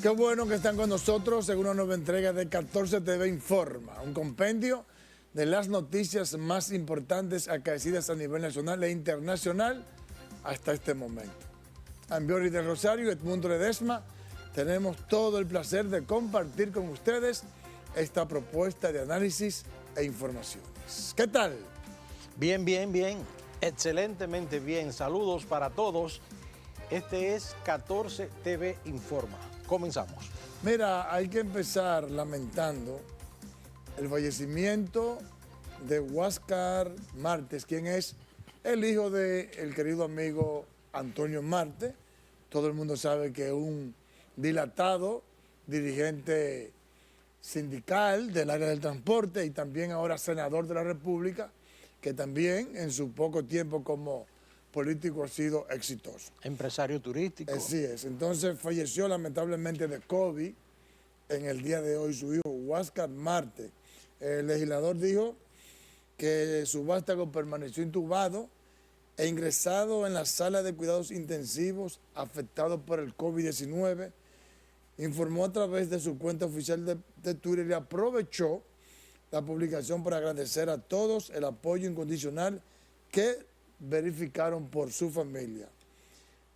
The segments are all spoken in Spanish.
Qué bueno que están con nosotros en una nueva entrega de 14 TV Informa, un compendio de las noticias más importantes acaecidas a nivel nacional e internacional hasta este momento. Ambiori del Rosario y Edmundo Ledesma, tenemos todo el placer de compartir con ustedes esta propuesta de análisis e informaciones. ¿Qué tal? Bien, bien, bien. Excelentemente bien. Saludos para todos. Este es 14 TV Informa. Comenzamos. Mira, hay que empezar lamentando el fallecimiento de Huáscar Martes, quien es el hijo del querido amigo Antonio Marte. Todo el mundo sabe que es un dilatado dirigente sindical del área del transporte y también ahora senador de la República, que también en su poco tiempo como político ha sido exitoso. Empresario turístico. Así es. Entonces falleció lamentablemente de COVID en el día de hoy su hijo Huáscar Marte. El legislador dijo que su vástago permaneció intubado e ingresado en la sala de cuidados intensivos afectado por el COVID-19. Informó a través de su cuenta oficial de Twitter y aprovechó la publicación para agradecer a todos el apoyo incondicional que verificaron por su familia.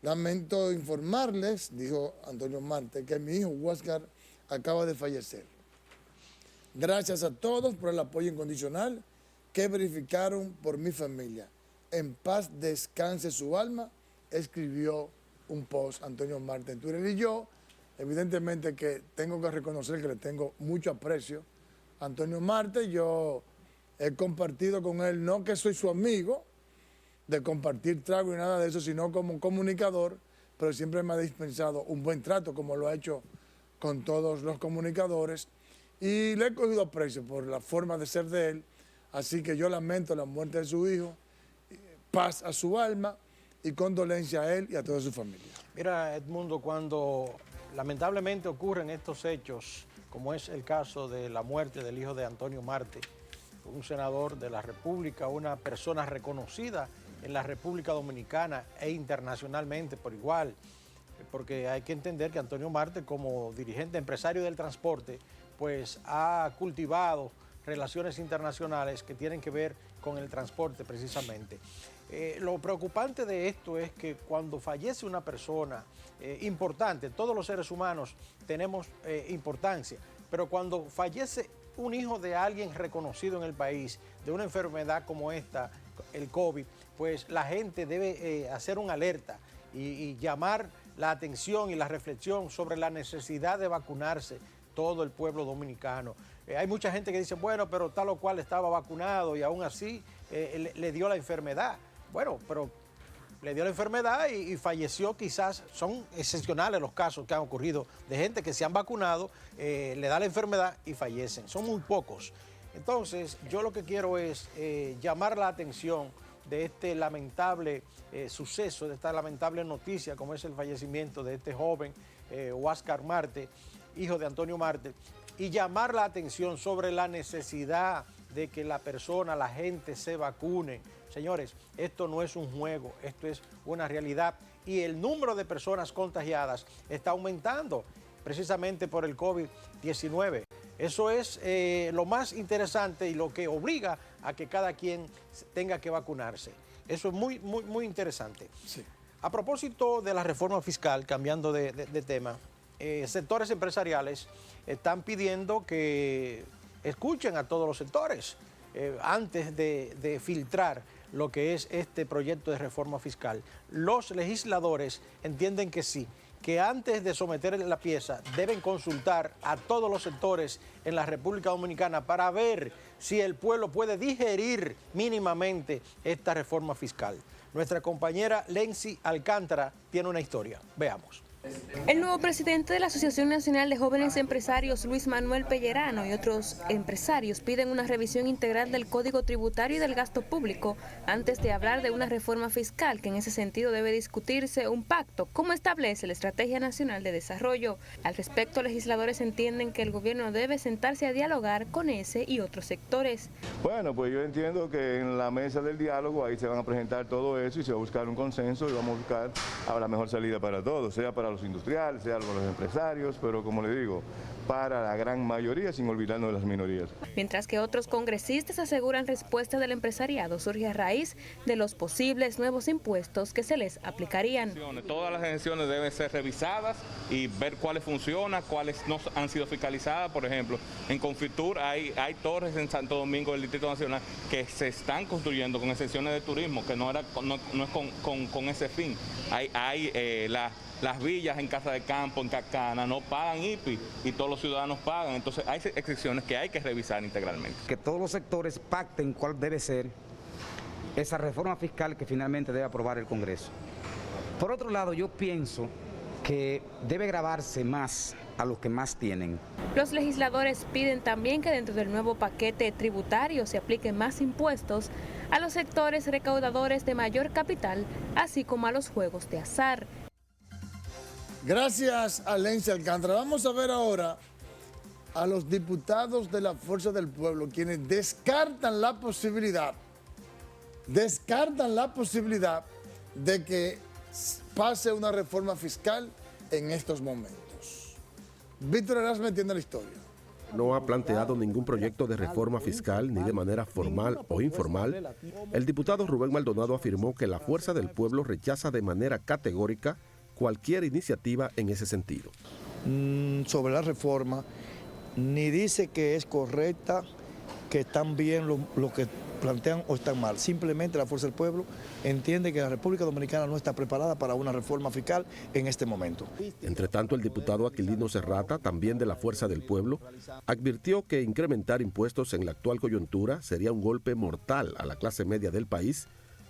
Lamento informarles, dijo Antonio Marte, que mi hijo Huáscar acaba de fallecer. Gracias a todos por el apoyo incondicional que verificaron por mi familia. En paz descanse su alma, escribió un post Antonio Marte en Twitter. Y yo, evidentemente que tengo que reconocer que le tengo mucho aprecio a Antonio Marte. Yo he compartido con él, no que soy su amigo, de compartir trago y nada de eso, sino como un comunicador, pero siempre me ha dispensado un buen trato, como lo ha hecho con todos los comunicadores, y le he cogido aprecio por la forma de ser de él, así que yo lamento la muerte de su hijo, paz a su alma y condolencia a él y a toda su familia. Mira, Edmundo, cuando lamentablemente ocurren estos hechos, como es el caso de la muerte del hijo de Antonio Marte, un senador de la República, una persona reconocida en la República Dominicana e internacionalmente por igual, porque hay que entender que Antonio Marte, como dirigente empresario del transporte, pues ha cultivado relaciones internacionales que tienen que ver con el transporte precisamente. Lo preocupante de esto es que cuando fallece una persona importante, todos los seres humanos tenemos importancia, pero cuando fallece un hijo de alguien reconocido en el país, de una enfermedad como esta, el COVID, pues la gente debe hacer una alerta y llamar la atención y la reflexión sobre la necesidad de vacunarse todo el pueblo dominicano. Hay mucha gente que dice, bueno, pero tal o cual estaba vacunado y aún así le dio la enfermedad. Bueno, pero le dio la enfermedad y falleció. Quizás son excepcionales los casos que han ocurrido de gente que se han vacunado, le da la enfermedad y fallecen. Son muy pocos. Entonces, yo lo que quiero es llamar la atención de este lamentable suceso, de esta lamentable noticia, como es el fallecimiento de este joven, Huáscar Marte, hijo de Antonio Marte, y llamar la atención sobre la necesidad de que la persona, la gente se vacune. Señores, esto no es un juego, esto es una realidad y el número de personas contagiadas está aumentando precisamente por el COVID-19. Eso es lo más interesante y lo que obliga a que cada quien tenga que vacunarse. Eso es muy, muy, muy interesante. Sí. A propósito de la reforma fiscal, cambiando de tema, sectores empresariales están pidiendo que escuchen a todos los sectores antes de filtrar lo que es este proyecto de reforma fiscal. Los legisladores entienden que sí, que antes de someter la pieza deben consultar a todos los sectores en la República Dominicana para ver si el pueblo puede digerir mínimamente esta reforma fiscal. Nuestra compañera Lency Alcántara tiene una historia. Veamos. El nuevo presidente de la Asociación Nacional de Jóvenes Empresarios, Luis Manuel Pellerano, y otros empresarios piden una revisión integral del Código Tributario y del gasto público antes de hablar de una reforma fiscal, que en ese sentido debe discutirse un pacto, como establece la Estrategia Nacional de Desarrollo. Al respecto, legisladores entienden que el gobierno debe sentarse a dialogar con ese y otros sectores. Bueno, pues yo entiendo que en la mesa del diálogo ahí se van a presentar todo eso y se va a buscar un consenso y vamos a buscar la mejor salida para todos, sea para los los industriales, sea con los empresarios, pero como le digo, para la gran mayoría, sin olvidarnos de las minorías. Mientras que otros congresistas aseguran respuesta del empresariado surge a raíz de los posibles nuevos impuestos que se les aplicarían. Todas las exenciones deben ser revisadas y ver cuáles funcionan, cuáles no han sido fiscalizadas. Por ejemplo, en Confitur hay torres en Santo Domingo del Distrito Nacional que se están construyendo con exenciones de turismo, que no es con ese fin. Las villas en Casa de Campo, en Cacana, no pagan IPI y todos los ciudadanos pagan. Entonces hay excepciones que hay que revisar integralmente. Que todos los sectores pacten cuál debe ser esa reforma fiscal que finalmente debe aprobar el Congreso. Por otro lado, yo pienso que debe gravarse más a los que más tienen. Los legisladores piden también que dentro del nuevo paquete tributario se apliquen más impuestos a los sectores recaudadores de mayor capital, así como a los juegos de azar. Gracias a Lency Alcántara. Vamos a ver ahora a los diputados de la Fuerza del Pueblo, quienes descartan la posibilidad de que pase una reforma fiscal en estos momentos. Víctor Erasme entiende la historia. No ha planteado ningún proyecto de reforma fiscal ni de manera formal o informal. El diputado Rubén Maldonado afirmó que la Fuerza del Pueblo rechaza de manera categórica cualquier iniciativa en ese sentido. Sobre la reforma, ni dice que es correcta, que están bien lo que plantean o están mal. Simplemente la Fuerza del Pueblo entiende que la República Dominicana no está preparada para una reforma fiscal en este momento. Entre tanto, el diputado Aquilino Serrata, también de la Fuerza del Pueblo, advirtió que incrementar impuestos en la actual coyuntura sería un golpe mortal a la clase media del país,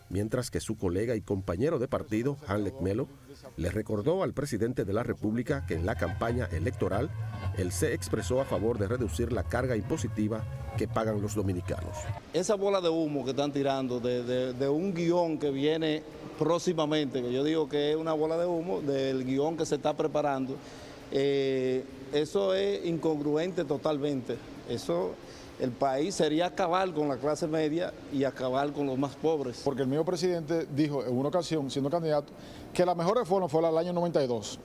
mientras que su colega y compañero de partido, Hanlek Melo, le recordó al presidente de la República que en la campaña electoral él se expresó a favor de reducir la carga impositiva que pagan los dominicanos. Esa bola de humo que están tirando de un guión que viene próximamente, que yo digo que es una bola de humo del guión que se está preparando, eso es incongruente totalmente. El país sería acabar con la clase media y acabar con los más pobres. Porque el mismo presidente dijo en una ocasión, siendo candidato, que la mejor reforma fue la del año 92,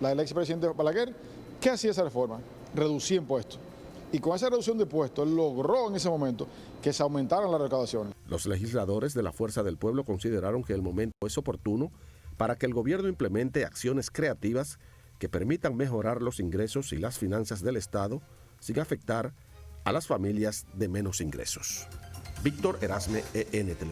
la del expresidente Balaguer. ¿Qué hacía esa reforma? Reducía impuestos. Y con esa reducción de impuestos, él logró en ese momento que se aumentaran las recaudaciones. Los legisladores de la Fuerza del Pueblo consideraron que el momento es oportuno para que el gobierno implemente acciones creativas que permitan mejorar los ingresos y las finanzas del Estado sin afectar a las familias de menos ingresos. Víctor Erasme, ENTL.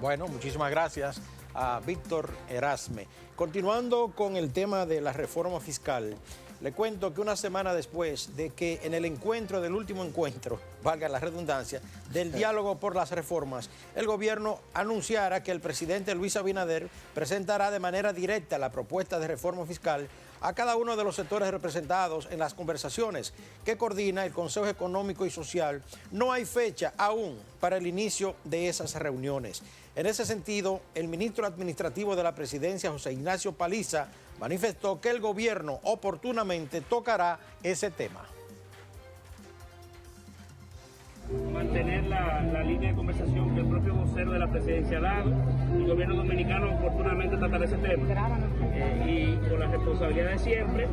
Bueno, muchísimas gracias a Víctor Erasme. Continuando con el tema de la reforma fiscal, le cuento que una semana después de que en el encuentro del último encuentro, valga la redundancia, del diálogo por las reformas, el gobierno anunciara que el presidente Luis Abinader presentará de manera directa la propuesta de reforma fiscal a cada uno de los sectores representados en las conversaciones que coordina el Consejo Económico y Social. No hay fecha aún para el inicio de esas reuniones. En ese sentido, el ministro administrativo de la presidencia, José Ignacio Paliza, manifestó que el gobierno oportunamente tocará ese tema. Mantener la línea de conversación que el propio vocero de la presidencia ha dado. El gobierno dominicano oportunamente tratará ese tema y con la responsabilidad de siempre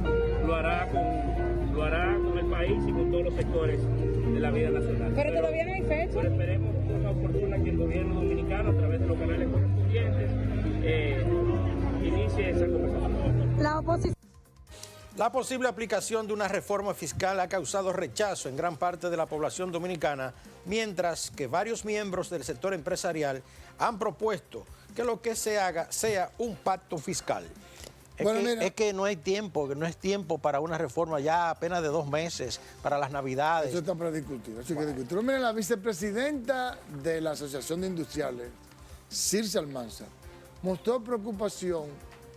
lo hará con el país y con todos los sectores de la vida nacional. Pero todavía no hay fecha. Pero esperemos de forma oportuna que el gobierno dominicano, a través de los canales correspondientes, inicie esa conversación. La posible aplicación de una reforma fiscal ha causado rechazo en gran parte de la población dominicana, mientras que varios miembros del sector empresarial han propuesto que lo que se haga sea un pacto fiscal. Es que no hay tiempo, que no es tiempo para una reforma ya apenas de 2 meses, para las Navidades. Eso está para discutir, eso hay que discutir. Miren, la vicepresidenta de la Asociación de Industriales, Circe Almanzar, mostró preocupación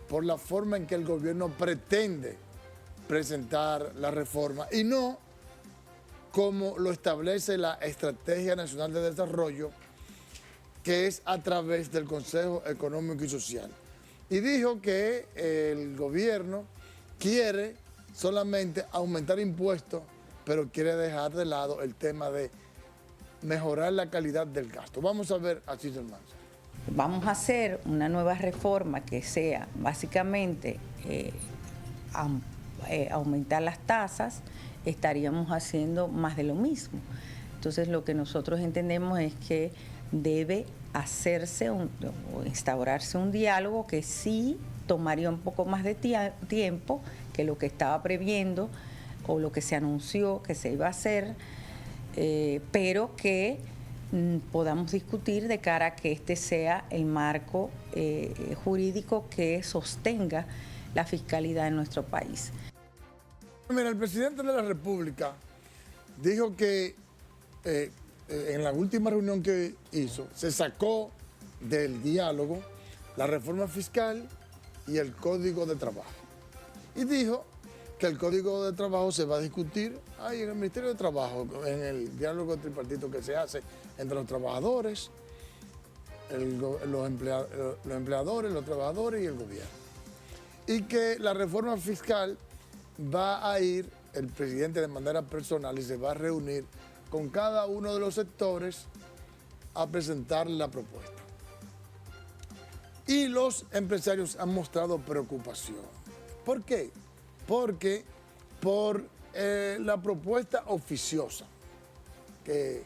por la forma en que el gobierno pretende presentar la reforma y no como lo establece la Estrategia Nacional de Desarrollo, que es a través del Consejo Económico y Social. Y dijo que el gobierno quiere solamente aumentar impuestos, pero quiere dejar de lado el tema de mejorar la calidad del gasto. Vamos a ver a Circe Almanzar. vamos a hacer una nueva reforma que sea básicamente aumentar las tasas, estaríamos haciendo más de lo mismo. Entonces lo que nosotros entendemos es que debe hacerse o instaurarse un diálogo que sí tomaría un poco más de tiempo que lo que estaba previendo o lo que se anunció que se iba a hacer, pero que podamos discutir de cara a que este sea el marco jurídico que sostenga la fiscalidad en nuestro país. Mira, el presidente de la República dijo que en la última reunión que hizo se sacó del diálogo la reforma fiscal y el Código de Trabajo. Y dijo que el Código de Trabajo se va a discutir ahí en el Ministerio de Trabajo, en el diálogo tripartito que se hace entre los trabajadores, los empleadores, los trabajadores y el gobierno. Y que la reforma fiscal va a ir el presidente de manera personal y se va a reunir con cada uno de los sectores a presentarle la propuesta. Y los empresarios han mostrado preocupación. ¿Por qué? Porque por la propuesta oficiosa que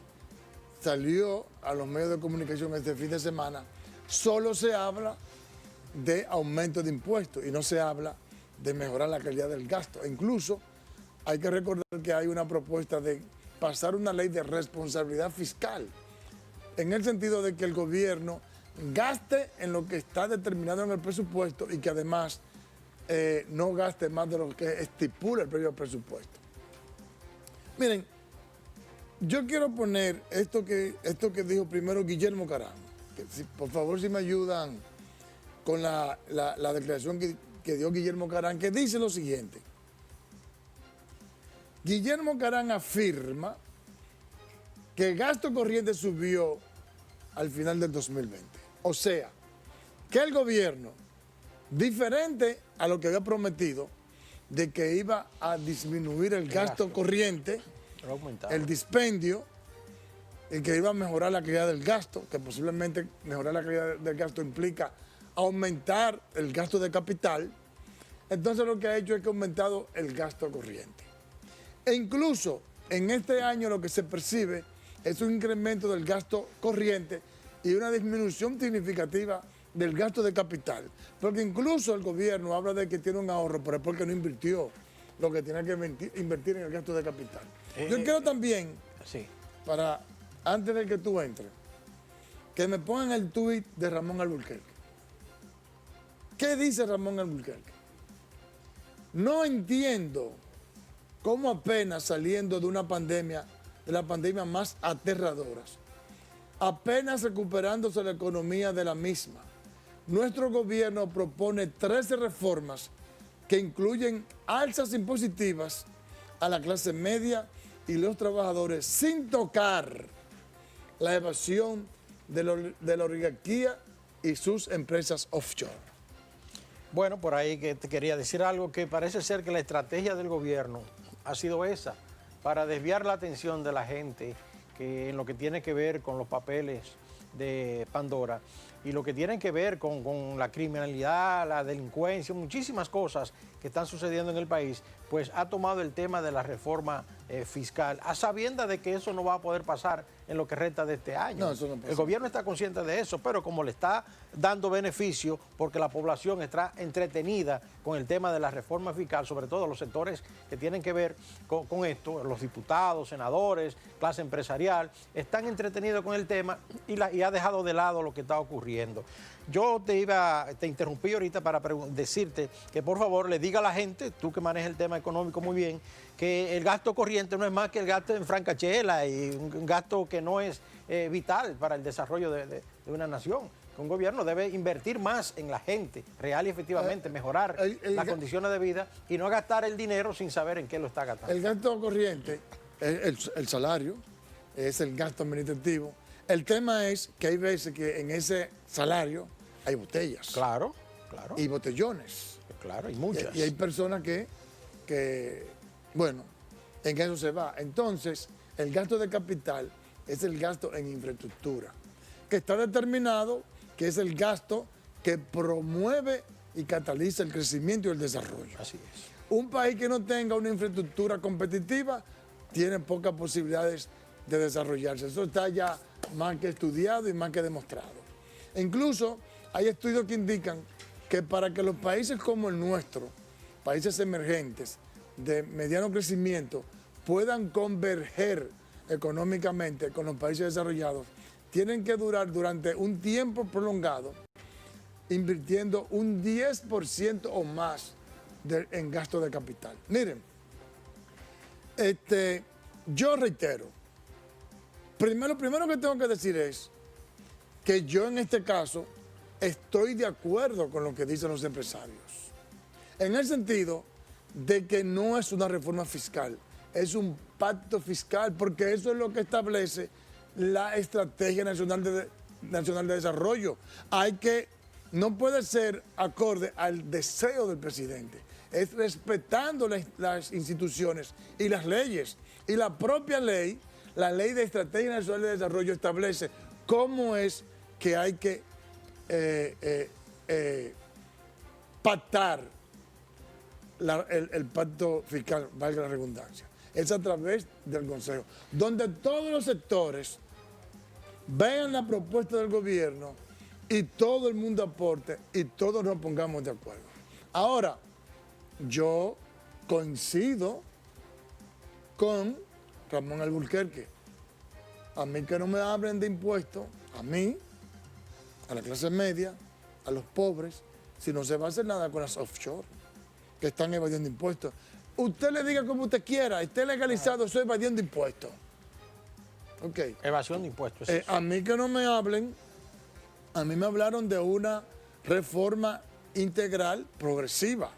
salió a los medios de comunicación este fin de semana, solo se habla de aumento de impuestos y no se habla de mejorar la calidad del gasto. E incluso hay que recordar que hay una propuesta de pasar una ley de responsabilidad fiscal, en el sentido de que el gobierno gaste en lo que está determinado en el presupuesto y que además no gaste más de lo que estipula el propio presupuesto. Miren, yo quiero poner esto que dijo primero Guillermo Carán, que por favor si me ayudan con la declaración que dio Guillermo Carán, que dice lo siguiente. Guillermo Carán afirma que el gasto corriente subió al final del 2020. O sea, que el gobierno, diferente a lo que había prometido, de que iba a disminuir el gasto corriente, el dispendio, y que iba a mejorar la calidad del gasto, que posiblemente mejorar la calidad del gasto implica aumentar el gasto de capital, entonces lo que ha hecho es que ha aumentado el gasto corriente. E incluso en este año lo que se percibe es un incremento del gasto corriente y una disminución significativa del gasto de capital. Porque incluso el gobierno habla de que tiene un ahorro, pero es porque no invirtió lo que tiene que invertir en el gasto de capital. Yo quiero también, para antes de que tú entres, que me pongan el tuit de Ramón Alburquerque. ¿Qué dice Ramón Alburquerque? No entiendo cómo apenas saliendo de una pandemia, de la pandemia más aterradoras, apenas recuperándose la economía de la misma, nuestro gobierno propone 13 reformas que incluyen alzas impositivas a la clase media y los trabajadores sin tocar la evasión de la oligarquía y sus empresas offshore. Bueno, por ahí que te quería decir algo, que parece ser que la estrategia del gobierno ha sido esa, para desviar la atención de la gente que en lo que tiene que ver con los papeles de Pandora y lo que tiene que ver con la criminalidad, la delincuencia, muchísimas cosas que están sucediendo en el país, pues ha tomado el tema de la reforma fiscal, a sabiendas de que eso no va a poder pasar en lo que resta de este año. No, eso no pasa. El gobierno está consciente de eso, pero como le está dando beneficio porque la población está entretenida con el tema de la reforma fiscal, sobre todo los sectores que tienen que ver con esto, los diputados, senadores, clase empresarial, están entretenidos con el tema y ha dejado de lado lo que está ocurriendo. Yo te interrumpí ahorita para decirte que por favor le diga a la gente, tú que manejas el tema económico muy bien, que el gasto corriente no es más que el gasto en francachela y un gasto que no es vital para el desarrollo de una nación. Un gobierno debe invertir más en la gente, real y efectivamente, mejorar las condiciones de vida y no gastar el dinero sin saber en qué lo está gastando. El gasto corriente es el salario, es el gasto administrativo. El tema es que hay veces que en ese salario hay botellas. Claro, claro. Y botellones. Claro, y muchas. Y hay personas que, bueno, en eso se va. Entonces, el gasto de capital es el gasto en infraestructura, que está determinado que es el gasto que promueve y cataliza el crecimiento y el desarrollo. Así es. Un país que no tenga una infraestructura competitiva tiene pocas posibilidades de desarrollarse. Eso está ya más que estudiado y más que demostrado. E incluso hay estudios que indican que para que los países como el nuestro, países emergentes de mediano crecimiento, puedan converger económicamente con los países desarrollados, tienen que durar durante un tiempo prolongado, invirtiendo un 10% o más en gasto de capital. Miren, yo reitero, lo primero que tengo que decir es que yo en este caso estoy de acuerdo con lo que dicen los empresarios, en el sentido de que no es una reforma fiscal, es un pacto fiscal, porque eso es lo que establece la Estrategia Nacional de Desarrollo. No puede ser acorde al deseo del presidente, es respetando las instituciones y las leyes. Y la propia ley, la Ley de Estrategia Nacional de Desarrollo, establece cómo es que hay que pactar el pacto fiscal, valga la redundancia. Es a través del Consejo, donde todos los sectores vean la propuesta del gobierno y todo el mundo aporte y todos nos pongamos de acuerdo. Ahora, yo coincido con Ramón Alburquerque. A mí que no me hablen de impuestos, a mí, a la clase media, a los pobres, si no se va a hacer nada con las offshore que están evadiendo impuestos. Usted le diga como usted quiera, esté legalizado, estoy evadiendo impuestos. Okay. Evasión de impuestos. A mí que no me hablen, a mí me hablaron de una reforma integral progresiva.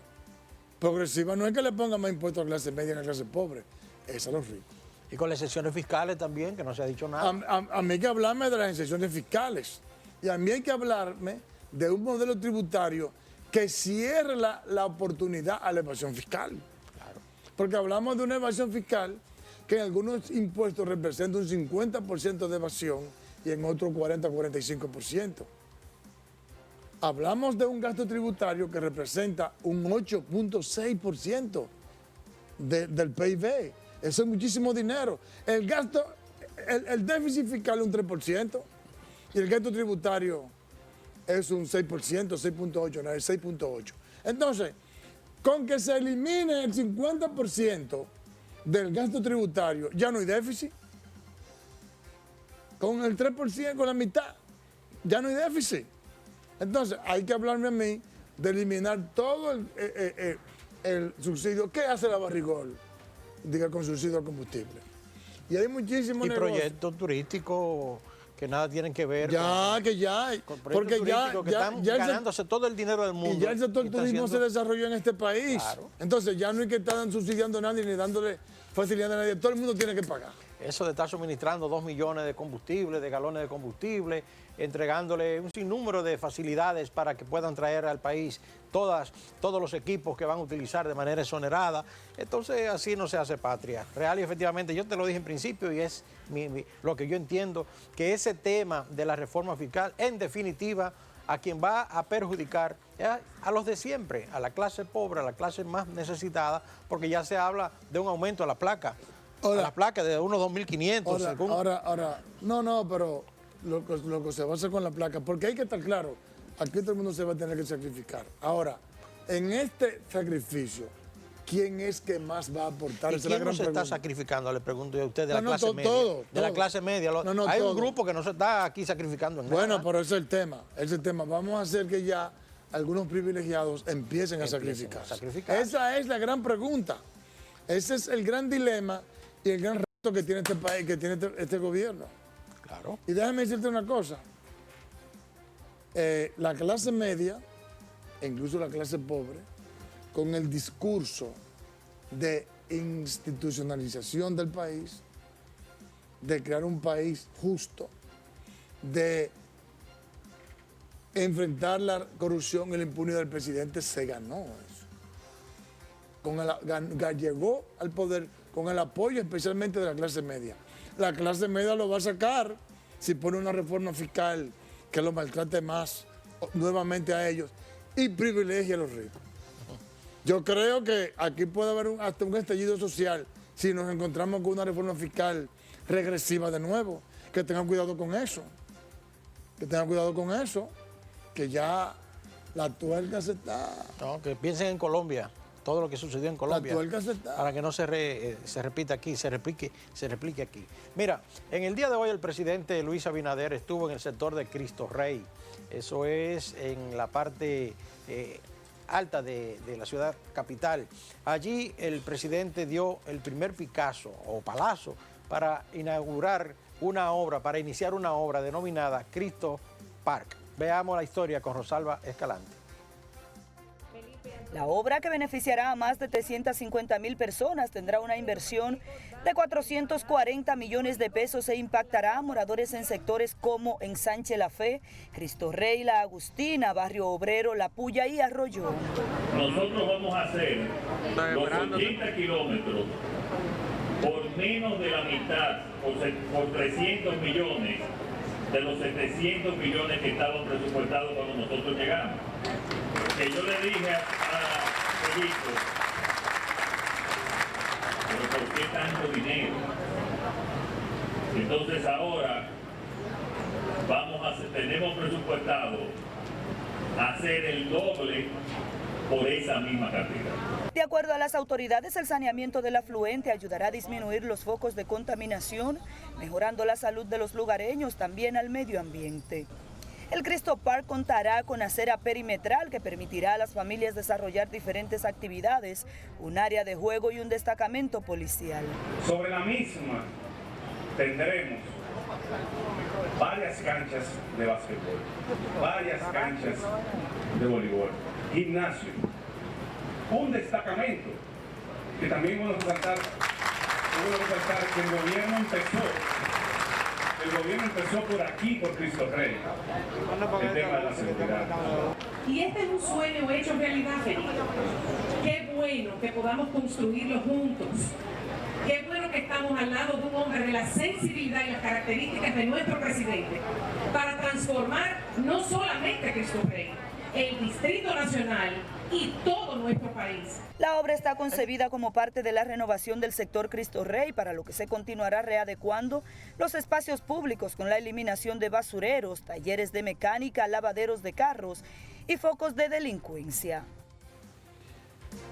Progresiva no es que le ponga más impuestos a la clase media y a la clase pobre, es a los ricos. Y con las excepciones fiscales también, que no se ha dicho nada. A mí hay que hablarme de las excepciones fiscales. Y a mí hay que hablarme de un modelo tributario que cierre la oportunidad a la evasión fiscal. Claro. Porque hablamos de una evasión fiscal que en algunos impuestos representa un 50% de evasión y en otros 40-45%. Hablamos de un gasto tributario que representa un 8.6% del PIB. Eso es muchísimo dinero. El déficit fiscal es un 3% y el gasto tributario es un 6%, 6.8%, no, es 6.8%. Entonces, con que se elimine el 50% del gasto tributario, ya no hay déficit. Con el 3%, con la mitad, ya no hay déficit. Entonces, hay que hablarme a mí de eliminar todo el subsidio. ¿Qué hace la Barrigol? Diga, con subsidio al combustible. Y hay muchísimos negocios. Y proyectos turísticos que nada tienen que ver porque ya están ganándose todo el dinero del mundo. Y ya el sector turismo se desarrolló en este país. Claro. Entonces ya no hay que estar subsidiando a nadie ni dándole facilidad a nadie. Todo el mundo tiene que pagar. Eso de estar suministrando 2 millones de combustible, de galones de combustible, entregándole un sinnúmero de facilidades para que puedan traer al país todos los equipos que van a utilizar de manera exonerada. Entonces así no se hace patria. Real y efectivamente, yo te lo dije en principio y es lo que yo entiendo, que ese tema de la reforma fiscal, en definitiva, a quien va a perjudicar a los de siempre, a la clase pobre, a la clase más necesitada, porque ya se habla de un aumento a la placa. Ahora, a las placas de unos 2.500 según. Ahora, no, pero lo que se va a hacer con la placa, porque hay que estar claro, aquí todo el mundo se va a tener que sacrificar. Ahora, en este sacrificio, ¿quién es que más va a aportar? ¿Y quién no se está sacrificando? Le pregunto yo a usted, de la clase media. Todo. La clase media. Hay un grupo que no se está aquí sacrificando en nada. Bueno, pero ese es el tema. Vamos a hacer que ya algunos privilegiados empiecen a sacrificar. Esa es la gran pregunta. Ese es el gran dilema y el gran reto que tiene este país, que tiene este gobierno. Claro. Y déjame decirte una cosa. La clase media, e incluso la clase pobre, con el discurso de institucionalización del país, de crear un país justo, de enfrentar la corrupción y la impunidad del presidente, se ganó eso. Llegó al poder con el apoyo especialmente de la clase media. La clase media lo va a sacar si pone una reforma fiscal que los maltrate más nuevamente a ellos y privilegie a los ricos. Yo creo que aquí puede haber hasta un estallido social si nos encontramos con una reforma fiscal regresiva de nuevo. Que tengan cuidado con eso. Que tengan cuidado con eso. Que ya la tuerca se está... No, que piensen en Colombia. Todo lo que sucedió en Colombia. La tuerca se está... Para que no se repita aquí, se replique aquí. Mira, en el día de hoy el presidente Luis Abinader estuvo en el sector de Cristo Rey. Eso es en la parte alta de la ciudad capital. Allí el presidente dio el primer picazo o palazo para inaugurar una obra, para iniciar una obra denominada Cristo Park. Veamos la historia con Rosalba Escalante. La obra, que beneficiará a más de 350,000 personas, tendrá una inversión de 440 millones de pesos e impactará a moradores en sectores como Ensanche La Fe, Cristo Rey, La Agustina, Barrio Obrero, La Puya y Arroyo. Nosotros vamos a hacer los 80 kilómetros por menos de la mitad, por 300 millones de los 700 millones que estaban presupuestados cuando nosotros llegamos. Que yo le dije a Felipe, pero ¿por qué tanto dinero? Entonces ahora tenemos presupuestado hacer el doble por esa misma cantidad. De acuerdo a las autoridades, el saneamiento del afluente ayudará a disminuir los focos de contaminación, mejorando la salud de los lugareños, también al medio ambiente. El Cristo Park contará con acera perimetral que permitirá a las familias desarrollar diferentes actividades, un área de juego y un destacamento policial. Sobre la misma tendremos varias canchas de básquetbol, varias canchas de voleibol, gimnasio, un destacamento que también vamos a resaltar que el gobierno empezó por aquí, por Cristo Rey, el tema de la seguridad. Y este es un sueño hecho realidad, Felipe. Qué bueno que podamos construirlo juntos. Qué bueno que estamos al lado de un hombre de la sensibilidad y las características de nuestro presidente para transformar no solamente Cristo Rey, el Distrito Nacional y todo nuestro país. La obra está concebida como parte de la renovación del sector Cristo Rey, para lo que se continuará readecuando los espacios públicos con la eliminación de basureros, talleres de mecánica, lavaderos de carros y focos de delincuencia.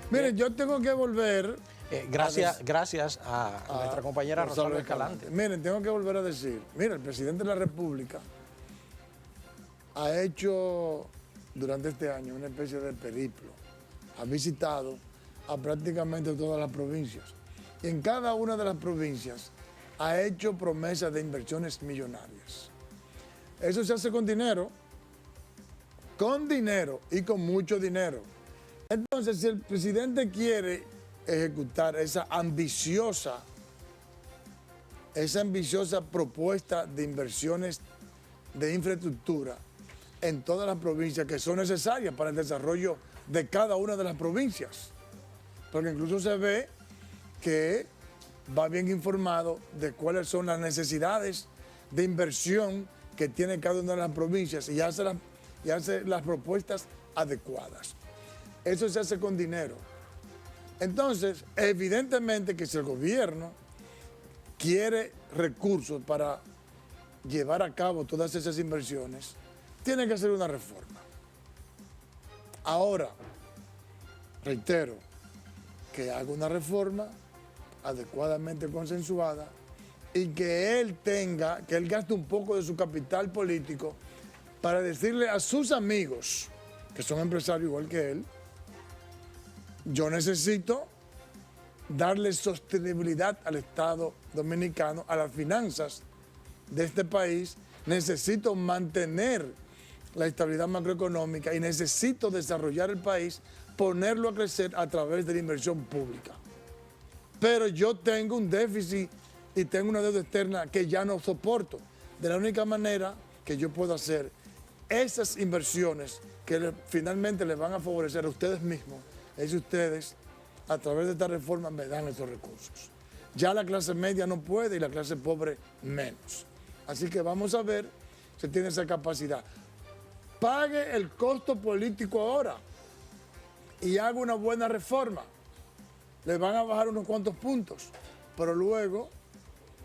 Miren, yo tengo que volver... Gracias a nuestra compañera Rosalba Escalante. Miren, tengo que volver a decir, mira, el presidente de la República ha hecho durante este año una especie de periplo. Ha visitado a prácticamente todas las provincias. Y en cada una de las provincias ha hecho promesas de inversiones millonarias. Eso se hace con dinero y con mucho dinero. Entonces, si el presidente quiere ejecutar esa ambiciosa propuesta de inversiones de infraestructura en todas las provincias que son necesarias para el desarrollo de cada una de las provincias. Porque incluso se ve que va bien informado de cuáles son las necesidades de inversión que tiene cada una de las provincias y hace las propuestas adecuadas. Eso se hace con dinero. Entonces, evidentemente que si el gobierno quiere recursos para llevar a cabo todas esas inversiones, tiene que hacer una reforma. Ahora, reitero, que haga una reforma adecuadamente consensuada y que él gaste un poco de su capital político para decirle a sus amigos, que son empresarios igual que él, yo necesito darle sostenibilidad al Estado dominicano, a las finanzas de este país, necesito mantener la estabilidad macroeconómica y necesito desarrollar el país, ponerlo a crecer a través de la inversión pública. Pero yo tengo un déficit y tengo una deuda externa que ya no soporto. De la única manera que yo puedo hacer esas inversiones que finalmente les van a favorecer a ustedes mismos, es si ustedes, a través de esta reforma, me dan esos recursos. Ya la clase media no puede y la clase pobre menos. Así que vamos a ver se tiene esa capacidad. Pague el costo político ahora y haga una buena reforma. Le van a bajar unos cuantos puntos, pero luego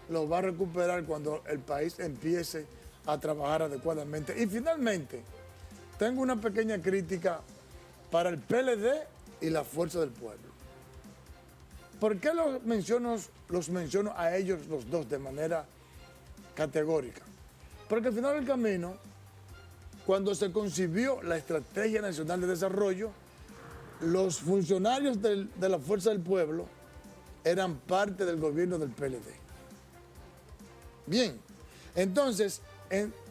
los va a recuperar cuando el país empiece a trabajar adecuadamente. Y finalmente, tengo una pequeña crítica para el PLD y la Fuerza del Pueblo. ¿Por qué los menciono a ellos los dos de manera categórica? Porque al final del camino, cuando se concibió la Estrategia Nacional de Desarrollo, los funcionarios de la Fuerza del Pueblo eran parte del gobierno del PLD. Bien, entonces,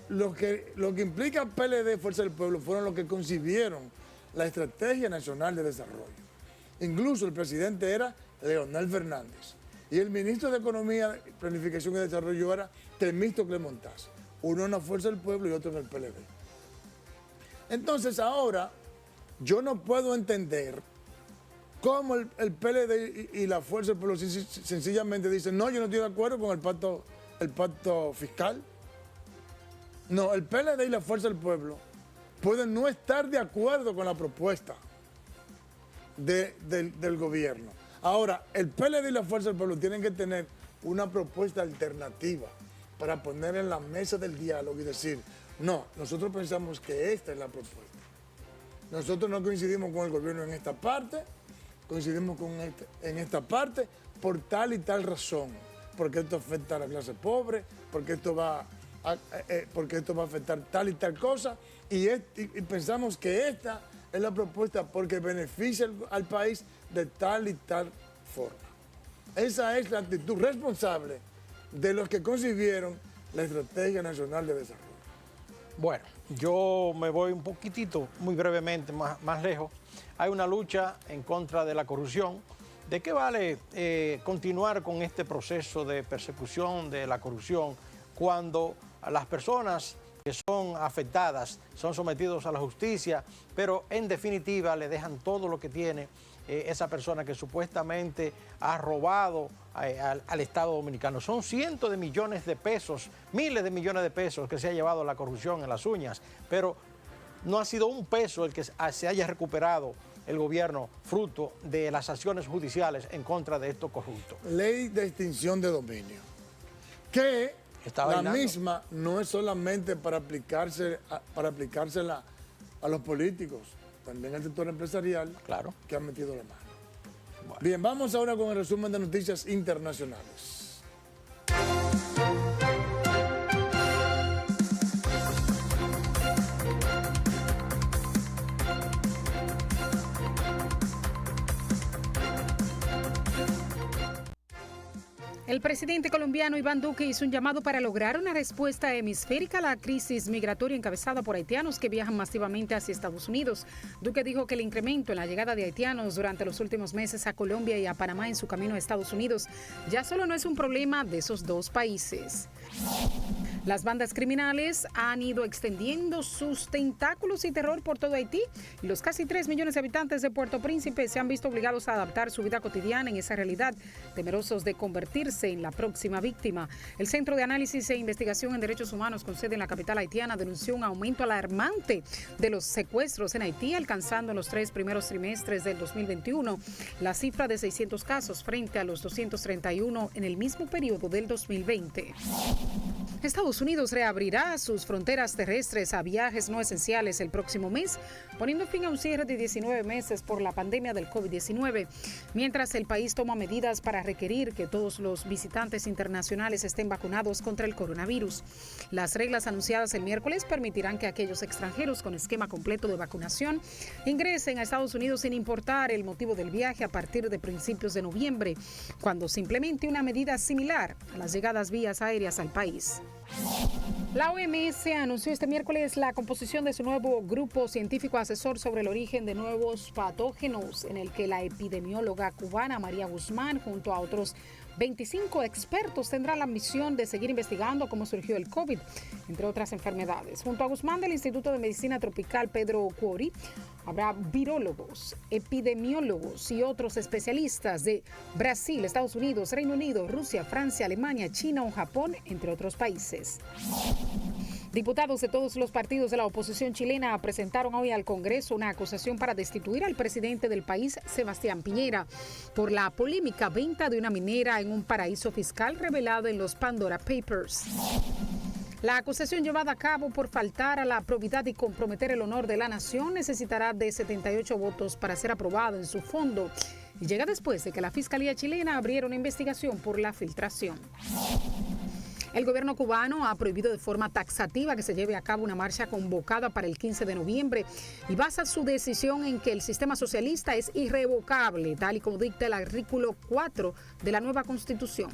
lo que implica PLD y Fuerza del Pueblo fueron los que concibieron la Estrategia Nacional de Desarrollo. Incluso el presidente era Leonel Fernández y el ministro de Economía, Planificación y Desarrollo era Temístocles Montaz, uno en la Fuerza del Pueblo y otro en el PLD. Entonces ahora yo no puedo entender cómo el PLD y la Fuerza del Pueblo sencillamente dicen, no, yo no estoy de acuerdo con el pacto fiscal. No, el PLD y la Fuerza del Pueblo pueden no estar de acuerdo con la propuesta del gobierno. Ahora, el PLD y la Fuerza del Pueblo tienen que tener una propuesta alternativa para poner en la mesa del diálogo y decir, no, nosotros pensamos que esta es la propuesta. Nosotros no coincidimos con el gobierno en esta parte, coincidimos en esta parte por tal y tal razón, porque esto afecta a la clase pobre, porque esto va a afectar tal y tal cosa, y pensamos que esta es la propuesta porque beneficia al país de tal y tal forma. Esa es la actitud responsable de los que concibieron la Estrategia Nacional de Desarrollo. Bueno, yo me voy un poquitito, muy brevemente, más lejos. Hay una lucha en contra de la corrupción. ¿De qué vale continuar con este proceso de persecución de la corrupción cuando las personas que son afectadas son sometidos a la justicia, pero en definitiva le dejan todo lo que tiene esa persona que supuestamente ha robado al Estado Dominicano? Son cientos de millones de pesos, miles de millones de pesos que se ha llevado la corrupción en las uñas, pero no ha sido un peso el que se haya recuperado el gobierno fruto de las acciones judiciales en contra de estos corruptos. Ley de extinción de dominio, que la misma no es solamente para aplicársela a los políticos, también al sector empresarial, claro, que han metido la mano. Bueno. Bien, vamos ahora con el resumen de noticias internacionales. El presidente colombiano Iván Duque hizo un llamado para lograr una respuesta hemisférica a la crisis migratoria encabezada por haitianos que viajan masivamente hacia Estados Unidos. Duque dijo que el incremento en la llegada de haitianos durante los últimos meses a Colombia y a Panamá en su camino a Estados Unidos ya solo no es un problema de esos dos países. Las bandas criminales han ido extendiendo sus tentáculos y terror por todo Haití y los casi 3 millones de habitantes de Puerto Príncipe se han visto obligados a adaptar su vida cotidiana en esa realidad, temerosos de convertirse en la próxima víctima. El Centro de Análisis e Investigación en Derechos Humanos con sede en la capital haitiana denunció un aumento alarmante de los secuestros en Haití, alcanzando en los 3 primeros trimestres del 2021 la cifra de 600 casos frente a los 231 en el mismo periodo del 2020. Estados Unidos reabrirá sus fronteras terrestres a viajes no esenciales el próximo mes, poniendo fin a un cierre de 19 meses por la pandemia del COVID-19, mientras el país toma medidas para requerir que todos los visitantes internacionales estén vacunados contra el coronavirus. Las reglas anunciadas el miércoles permitirán que aquellos extranjeros con esquema completo de vacunación ingresen a Estados Unidos sin importar el motivo del viaje a partir de principios de noviembre, cuando se implemente una medida similar a las llegadas vías aéreas al país. La OMS anunció este miércoles la composición de su nuevo grupo científico asesor sobre el origen de nuevos patógenos, en el que la epidemióloga cubana María Guzmán, junto a otros 25 expertos, tendrá la misión de seguir investigando cómo surgió el COVID, entre otras enfermedades. Junto a Guzmán del Instituto de Medicina Tropical Pedro Cuori, habrá virólogos, epidemiólogos y otros especialistas de Brasil, Estados Unidos, Reino Unido, Rusia, Francia, Alemania, China o Japón, entre otros países. Diputados de todos los partidos de la oposición chilena presentaron hoy al Congreso una acusación para destituir al presidente del país, Sebastián Piñera, por la polémica venta de una minera en un paraíso fiscal revelado en los Pandora Papers. La acusación llevada a cabo por faltar a la probidad y comprometer el honor de la nación necesitará de 78 votos para ser aprobado en su fondo y llega después de que la Fiscalía chilena abriera una investigación por la filtración. El gobierno cubano ha prohibido de forma taxativa que se lleve a cabo una marcha convocada para el 15 de noviembre y basa su decisión en que el sistema socialista es irrevocable, tal y como dicta el artículo 4 de la nueva Constitución.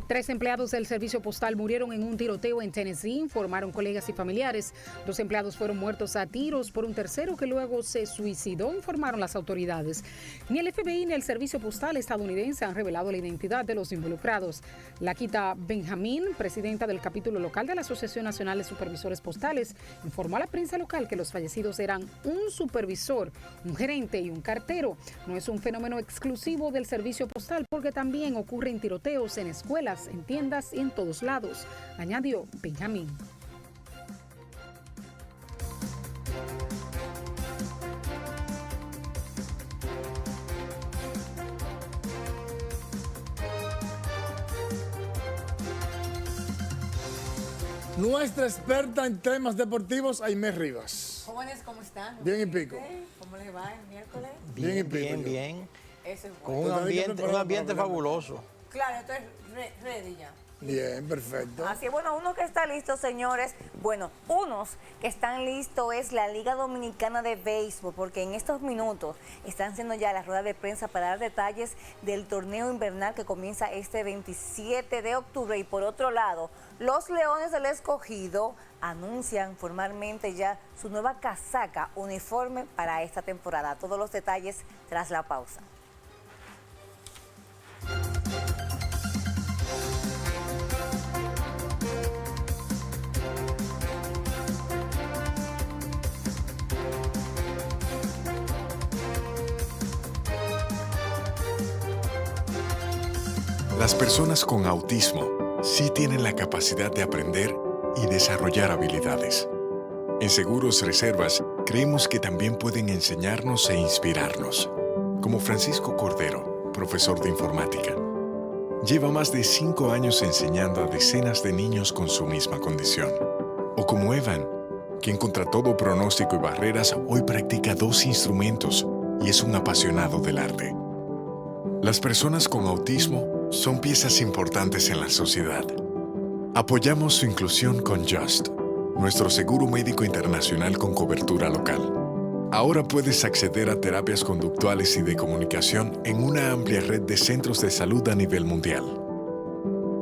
3 empleados del servicio postal murieron en un tiroteo en Tennessee, informaron colegas y familiares. 2 empleados fueron muertos a tiros por un tercero que luego se suicidó, informaron las autoridades. Ni el FBI ni el servicio postal estadounidense han revelado la identidad de los involucrados. Laquita Benjamín, presidenta del capítulo local de la Asociación Nacional de Supervisores Postales, informó a la prensa local que los fallecidos eran un supervisor, un gerente y un cartero. No es un fenómeno exclusivo del servicio postal porque también ocurren tiroteos en escuelas, en tiendas y en todos lados, añadió Benjamín. Nuestra experta en temas deportivos, Aimé Rivas. Jóvenes, ¿cómo están? Bien y pico. ¿Cómo les va el miércoles? Bien y pico. Bien. Eso es Con bueno. un ambiente fabuloso. Claro, estoy ready ya. Bien, perfecto. Así es, bueno, uno que está listo, señores. Bueno, unos que están listos es la Liga Dominicana de Béisbol, porque en estos minutos están haciendo ya la rueda de prensa para dar detalles del torneo invernal que comienza este 27 de octubre. Y por otro lado, los Leones del Escogido anuncian formalmente ya su nueva casaca uniforme para esta temporada. Todos los detalles tras la pausa. Las personas con autismo sí tienen la capacidad de aprender y desarrollar habilidades. En Seguros Reservas creemos que también pueden enseñarnos e inspirarnos, como Francisco Cordero, profesor de informática. Lleva más de 5 años enseñando a decenas de niños con su misma condición. O como Evan, quien contra todo pronóstico y barreras hoy practica 2 instrumentos y es un apasionado del arte. Las personas con autismo son piezas importantes en la sociedad. Apoyamos su inclusión con Just, nuestro seguro médico internacional con cobertura local. Ahora puedes acceder a terapias conductuales y de comunicación en una amplia red de centros de salud a nivel mundial.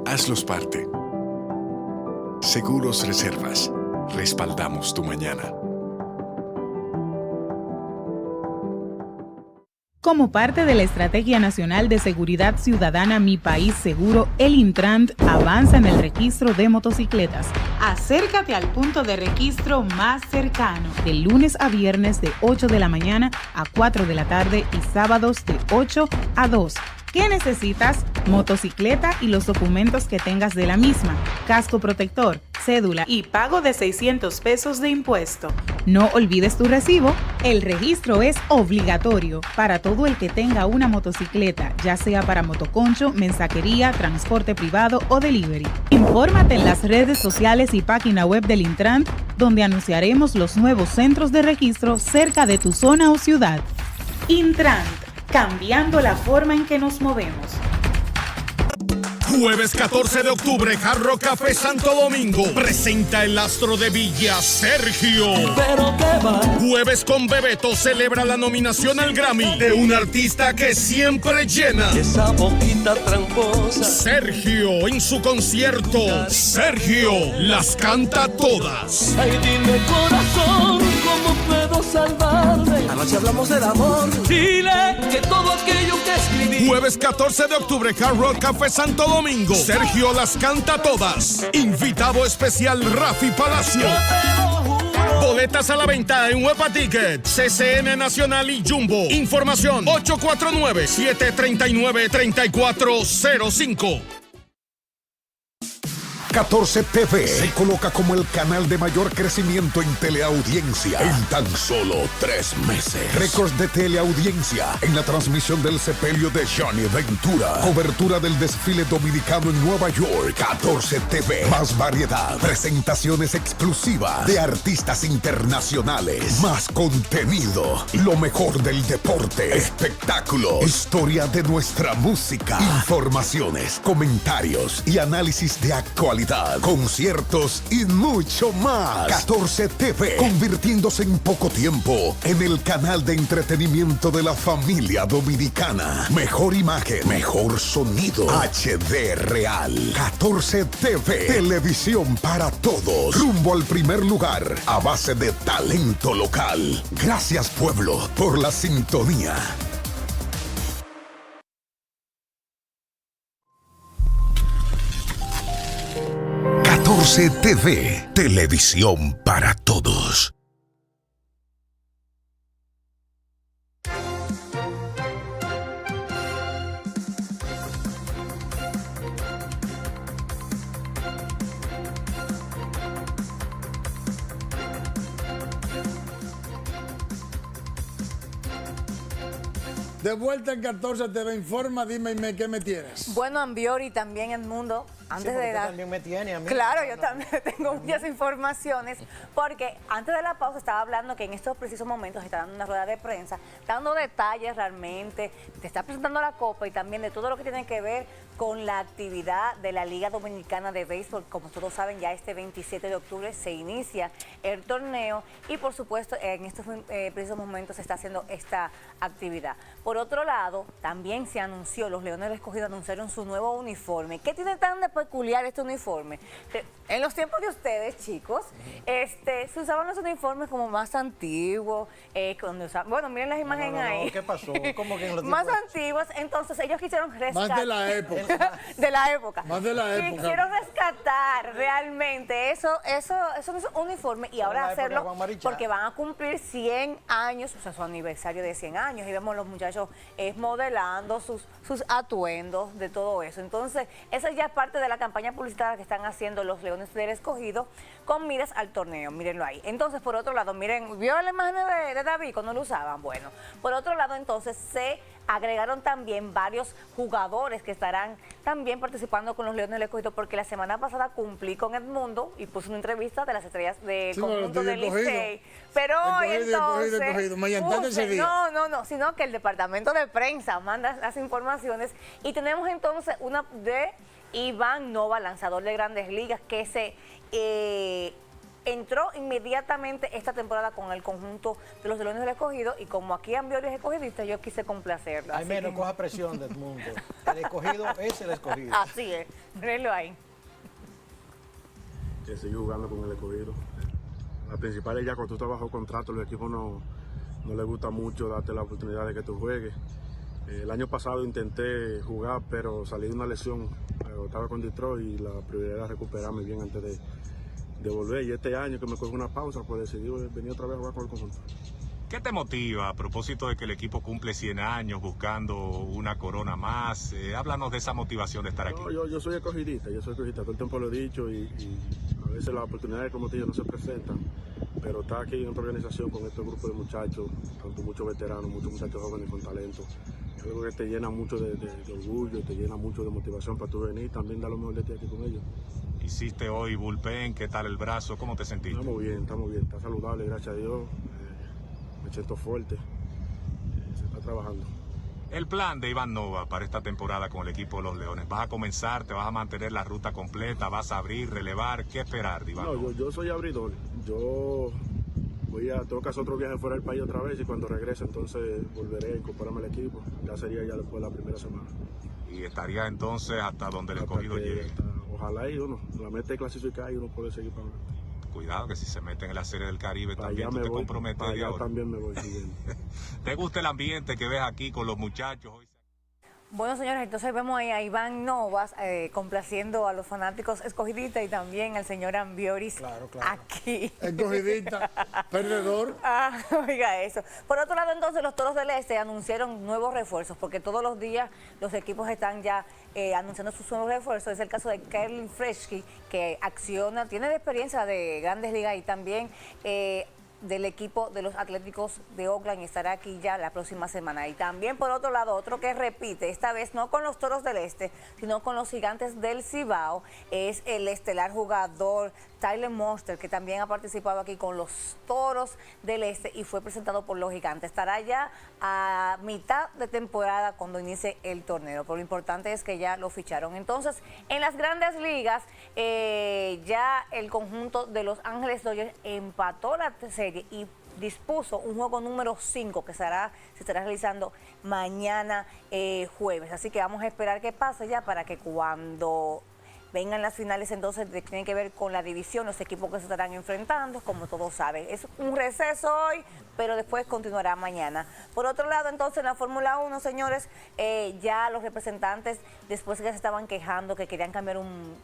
Hazlos parte. Seguros Reservas. Respaldamos tu mañana. Como parte de la Estrategia Nacional de Seguridad Ciudadana Mi País Seguro, el Intrant avanza en el registro de motocicletas. Acércate al punto de registro más cercano, de lunes a viernes de 8 de la mañana a 4 de la tarde y sábados de 8 a 2. ¿Qué necesitas? Motocicleta y los documentos que tengas de la misma, casco protector, cédula y pago de $600 de impuesto. No olvides tu recibo. El registro es obligatorio para todo el que tenga una motocicleta, ya sea para motoconcho, mensajería, transporte privado o delivery. Infórmate en las redes sociales y página web del Intrant, donde anunciaremos los nuevos centros de registro cerca de tu zona o ciudad. Intrant, cambiando la forma en que nos movemos. Jueves 14 de octubre, Hard Rock Café Santo Domingo presenta el astro de Villa, Sergio. ¿Pero qué va? Jueves con Bebeto celebra la nominación al Grammy de un artista que siempre llena. Esa boquita tramposa. Sergio en su concierto. Sergio las canta todas. Ay, dime corazón, ¿cómo puedo salvarme? Anoche hablamos del amor. Dile que todo aquello que escribí. Jueves 14 de octubre, Hard Rock Café Santo Domingo. Sergio las canta todas. Invitado especial Rafi Palacio. Boletas a la venta en Huepa Ticket, CCN Nacional y Jumbo. Información 849-739-3405. 14 TV se coloca como el canal de mayor crecimiento en teleaudiencia en tan solo 3 meses. Récords de teleaudiencia en la transmisión del sepelio de Johnny Ventura. Cobertura del desfile dominicano en Nueva York. 14 TV. Más variedad. Presentaciones exclusivas de artistas internacionales. Más contenido. Lo mejor del deporte. Espectáculos. Historia de nuestra música. Informaciones, comentarios y análisis de actualidad. Conciertos y mucho más. 14 TV. Convirtiéndose en poco tiempo en el canal de entretenimiento de la familia dominicana. Mejor imagen. Mejor sonido. HD real. 14 TV. Televisión para todos. Rumbo al primer lugar a base de talento local. Gracias, pueblo, por la sintonía. TV, televisión para todos. De vuelta en 14 TV Informa, dime qué me tienes. Bueno, Ambiori, también Edmundo, antes de dar... también me tiene a mí. Claro, yo también tengo muchas informaciones, porque antes de la pausa estaba hablando que en estos precisos momentos está dando una rueda de prensa, dando detalles realmente, te está presentando la Copa y también de todo lo que tiene que ver con la actividad de la Liga Dominicana de Béisbol. Como todos saben, ya este 27 de octubre se inicia el torneo y por supuesto en estos precisos momentos se está haciendo esta actividad. Por otro lado, también se anunció, los Leones del Escogido anunciaron su nuevo uniforme. ¿Qué tiene tan de peculiar este uniforme? En los tiempos de ustedes, chicos, se usaban los uniformes como más antiguos, bueno, miren las imágenes ahí. ¿Qué pasó? ¿Cómo que en los más antiguos, entonces ellos quisieron rescatar. Más de la época. De la época. Más de la época. Quisieron rescatar realmente eso uniforme y ahora hacerlo porque van a cumplir 100 años, o sea, su aniversario de 100 años y vemos los muchachos modelando sus atuendos de todo eso. Entonces, esa ya es parte de la campaña publicitaria que están haciendo los Leones del Escogido con miras al torneo, mírenlo ahí. Entonces, por otro lado, miren, ¿vio la imagen de David cuando lo usaban? Bueno, por otro lado, entonces, se agregaron también varios jugadores que estarán también participando con los Leones del Escogido, porque la semana pasada cumplí con Edmundo y puse una entrevista de las estrellas del conjunto del Licey. Pero hoy entonces, no, sino que el departamento de prensa manda las informaciones y tenemos entonces una de Iván Nova, lanzador de Grandes Ligas, que se entró inmediatamente esta temporada con el conjunto de los Leones del Escogido y como aquí Ambiori es escogidista, yo quise complacerlo. Al menos coja presión del mundo. El escogido es el escogido. Así es, mírenlo ahí. Que sigue jugando con el Escogido. La principal es ya cuando tú estás bajo contrato, los equipos no les gusta mucho darte la oportunidad de que tú juegues. El año pasado intenté jugar, pero salí de una lesión. Estaba con Detroit y la prioridad era recuperarme bien antes de volver. Y este año que me cogí una pausa, pues decidí venir otra vez a jugar con el conjunto. ¿Qué te motiva a propósito de que el equipo cumple 100 años buscando una corona más? Háblanos de esa motivación de estar aquí. No, yo soy escogidista, todo el tiempo lo he dicho y a veces las oportunidades, como te digo, no se presentan, pero estar aquí en otra organización con este grupo de muchachos, tanto muchos veteranos, muchos muchachos jóvenes con talento, es algo que te llena mucho de orgullo, te llena mucho de motivación para tú venir y también dar lo mejor de ti aquí con ellos. Hiciste hoy bullpen, ¿qué tal el brazo? ¿Cómo te sentiste? Estamos bien, está saludable, gracias a Dios. Me siento fuerte, se está trabajando. El plan de Iván Nova para esta temporada con el equipo de los Leones, ¿vas a comenzar, te vas a mantener la ruta completa, vas a abrir, relevar? ¿Qué esperar de Iván Nova? Yo soy abridor, tengo que hacer otro viaje fuera del país otra vez y cuando regrese entonces volveré a incorporarme al equipo, ya sería ya después de la primera semana. Y estaría entonces hasta donde el escogido llegue. Ojalá y la meta es clasificar y uno puede seguir para adelante. Cuidado que si se meten en la Serie del Caribe para también tú te comprometes. Para allá también me voy siguiendo. ¿Te gusta el ambiente que ves aquí con los muchachos hoy? Bueno, señores, entonces vemos ahí a Iván Novas complaciendo a los fanáticos escogidistas y también al señor Ambioris aquí. Escogidista, perdedor. Oiga eso. Por otro lado, entonces, los Toros del Este anunciaron nuevos refuerzos, porque todos los días los equipos están ya anunciando sus nuevos refuerzos. Es el caso de Kevin Freschi, que acciona, tiene experiencia de Grandes Ligas y también del equipo de los Atléticos de Oakland y estará aquí ya la próxima semana. Y también, por otro lado, otro que repite, esta vez no con los Toros del Este, sino con los Gigantes del Cibao, es el estelar jugador Tyler Monster, que también ha participado aquí con los Toros del Este y fue presentado por los Gigantes. Estará ya a mitad de temporada cuando inicie el torneo, pero lo importante es que ya lo ficharon. Entonces, en las Grandes Ligas, ya el conjunto de Los Ángeles Dodgers empató la serie y dispuso un juego número 5 que se estará realizando mañana jueves. Así que vamos a esperar qué pase ya para que cuando vengan las finales, entonces tienen que ver con la división, los equipos que se estarán enfrentando, como todos saben. Es un receso hoy, pero después continuará mañana. Por otro lado, entonces, en la Fórmula 1, señores, ya los representantes, después que se estaban quejando, que querían cambiar un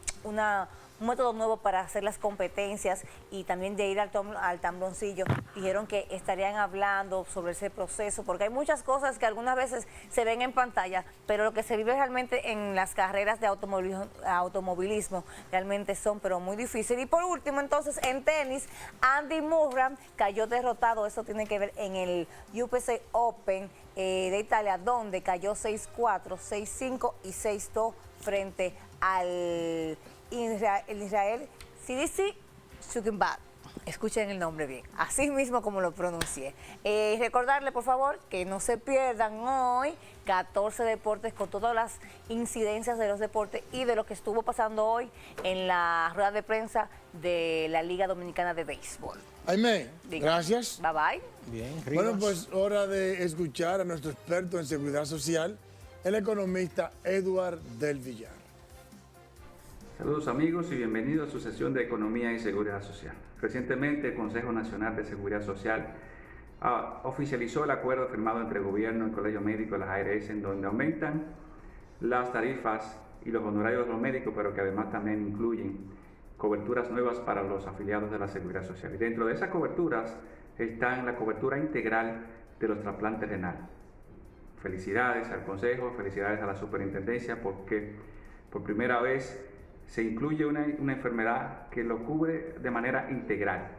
método nuevo para hacer las competencias y también de ir al tabloncillo, dijeron que estarían hablando sobre ese proceso, porque hay muchas cosas que algunas veces se ven en pantalla, pero lo que se vive realmente en las carreras de automovilismo realmente son, pero muy difíciles. Y por último, entonces, en tenis, Andy Murray cayó derrotado, eso tiene que ver en el UPC Open de Italia, donde cayó 6-4, 6-5 y 6-2 frente al Israel Sidisi Shukenbat. Escuchen el nombre bien, así mismo como lo pronuncié. Recordarle, por favor, que no se pierdan hoy 14 deportes con todas las incidencias de los deportes y de lo que estuvo pasando hoy en la rueda de prensa de la Liga Dominicana de Béisbol. Aime, gracias. Bye bye. Bien, bueno, pues hora de escuchar a nuestro experto en seguridad social, el economista Edward del Villar. Saludos amigos y bienvenidos a su sesión de Economía y Seguridad Social. Recientemente el Consejo Nacional de Seguridad Social oficializó el acuerdo firmado entre el gobierno, el Colegio Médico y las ARS, en donde aumentan las tarifas y los honorarios de los médicos, pero que además también incluyen coberturas nuevas para los afiliados de la Seguridad Social. Y dentro de esas coberturas están la cobertura integral de los trasplantes renales. Felicidades al Consejo, felicidades a la Superintendencia, porque por primera vez se incluye una enfermedad que lo cubre de manera integral.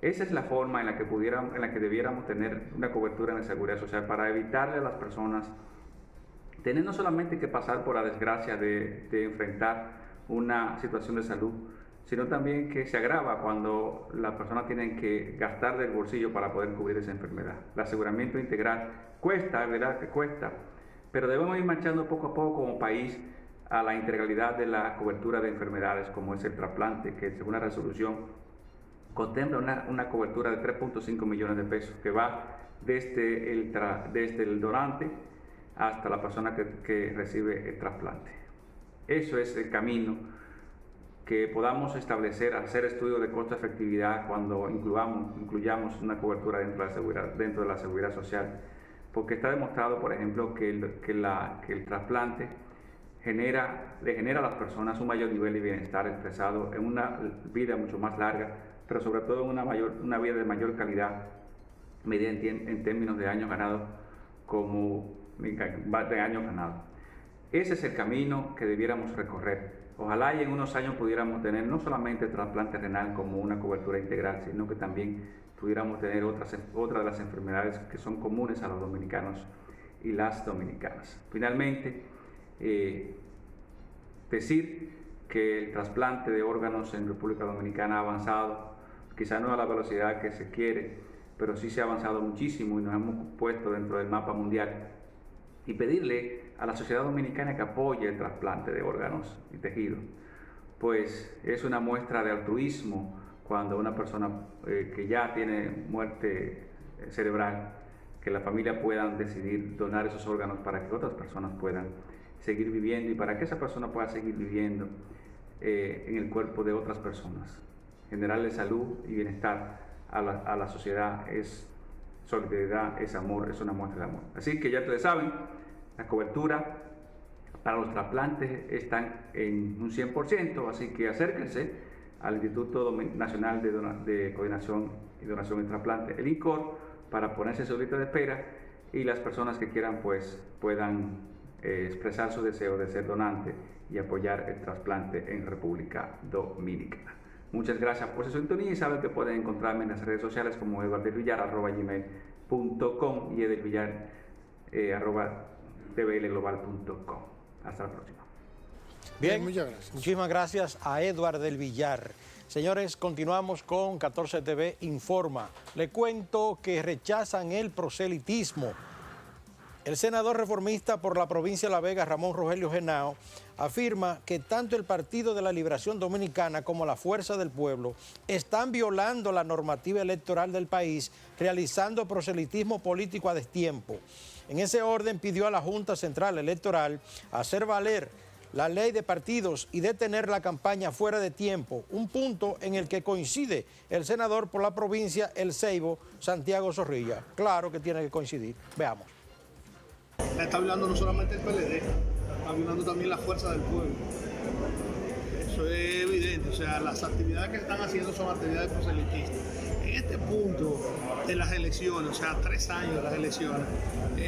Esa es la forma en la que debiéramos tener una cobertura en la seguridad social para evitarle a las personas tener no solamente que pasar por la desgracia de enfrentar una situación de salud, sino también que se agrava cuando las personas tienen que gastar del bolsillo para poder cubrir esa enfermedad. El aseguramiento integral cuesta, es verdad que cuesta, pero debemos ir marchando poco a poco como país a la integralidad de la cobertura de enfermedades como es el trasplante, que según la resolución contempla una cobertura de 3.5 millones de pesos que va desde el donante hasta la persona que recibe el trasplante. Eso es el camino que podamos establecer, hacer estudios de costo-efectividad cuando incluyamos una cobertura dentro de la seguridad social, porque está demostrado, por ejemplo, que el trasplante le genera a las personas un mayor nivel de bienestar expresado en una vida mucho más larga, pero sobre todo en una vida de mayor calidad, medida en términos de años ganados Ese es el camino que debiéramos recorrer. Ojalá y en unos años pudiéramos tener no solamente el trasplante renal como una cobertura integral, sino que también pudiéramos tener otra de las enfermedades que son comunes a los dominicanos y las dominicanas. Finalmente, decir que el trasplante de órganos en República Dominicana ha avanzado, quizá no a la velocidad que se quiere, pero sí se ha avanzado muchísimo y nos hemos puesto dentro del mapa mundial, y pedirle a la sociedad dominicana que apoye el trasplante de órganos y tejidos, pues es una muestra de altruismo cuando una persona que ya tiene muerte cerebral, que la familia pueda decidir donar esos órganos para que otras personas puedan seguir viviendo y para que esa persona pueda seguir viviendo en el cuerpo de otras personas. Generarle salud y bienestar a la sociedad es solidaridad, es amor, es una muestra de amor. Así que ya ustedes saben, La cobertura para los trasplantes están en un 100%, así que acérquense al Instituto Nacional de Coordinación y Donación de Trasplante, el INCOR, para ponerse su lista de espera y las personas que quieran pues puedan expresar su deseo de ser donante y apoyar el trasplante en República Dominicana. Muchas gracias por su sintonía y saben que pueden encontrarme en las redes sociales como eduardelvillar@gmail.com y edelvillar@tvlglobal.com. Hasta la próxima. Bien, muchas gracias. Muchísimas gracias a Eduardo del Villar. Señores, continuamos con 14 TV Informa. Le cuento que rechazan el proselitismo. El senador reformista por la provincia de La Vega, Ramón Rogelio Genao, afirma que tanto el Partido de la Liberación Dominicana como la Fuerza del Pueblo están violando la normativa electoral del país, realizando proselitismo político a destiempo. En ese orden pidió a la Junta Central Electoral hacer valer la ley de partidos y detener la campaña fuera de tiempo, un punto en el que coincide el senador por la provincia El Ceibo, Santiago Zorrilla. Claro que tiene que coincidir. Veamos. Está violando no solamente el PLD, está violando también la Fuerza del Pueblo. Eso es evidente, o sea, las actividades que están haciendo son actividades proselitistas. En este punto de las elecciones, o sea, 3 años de las elecciones,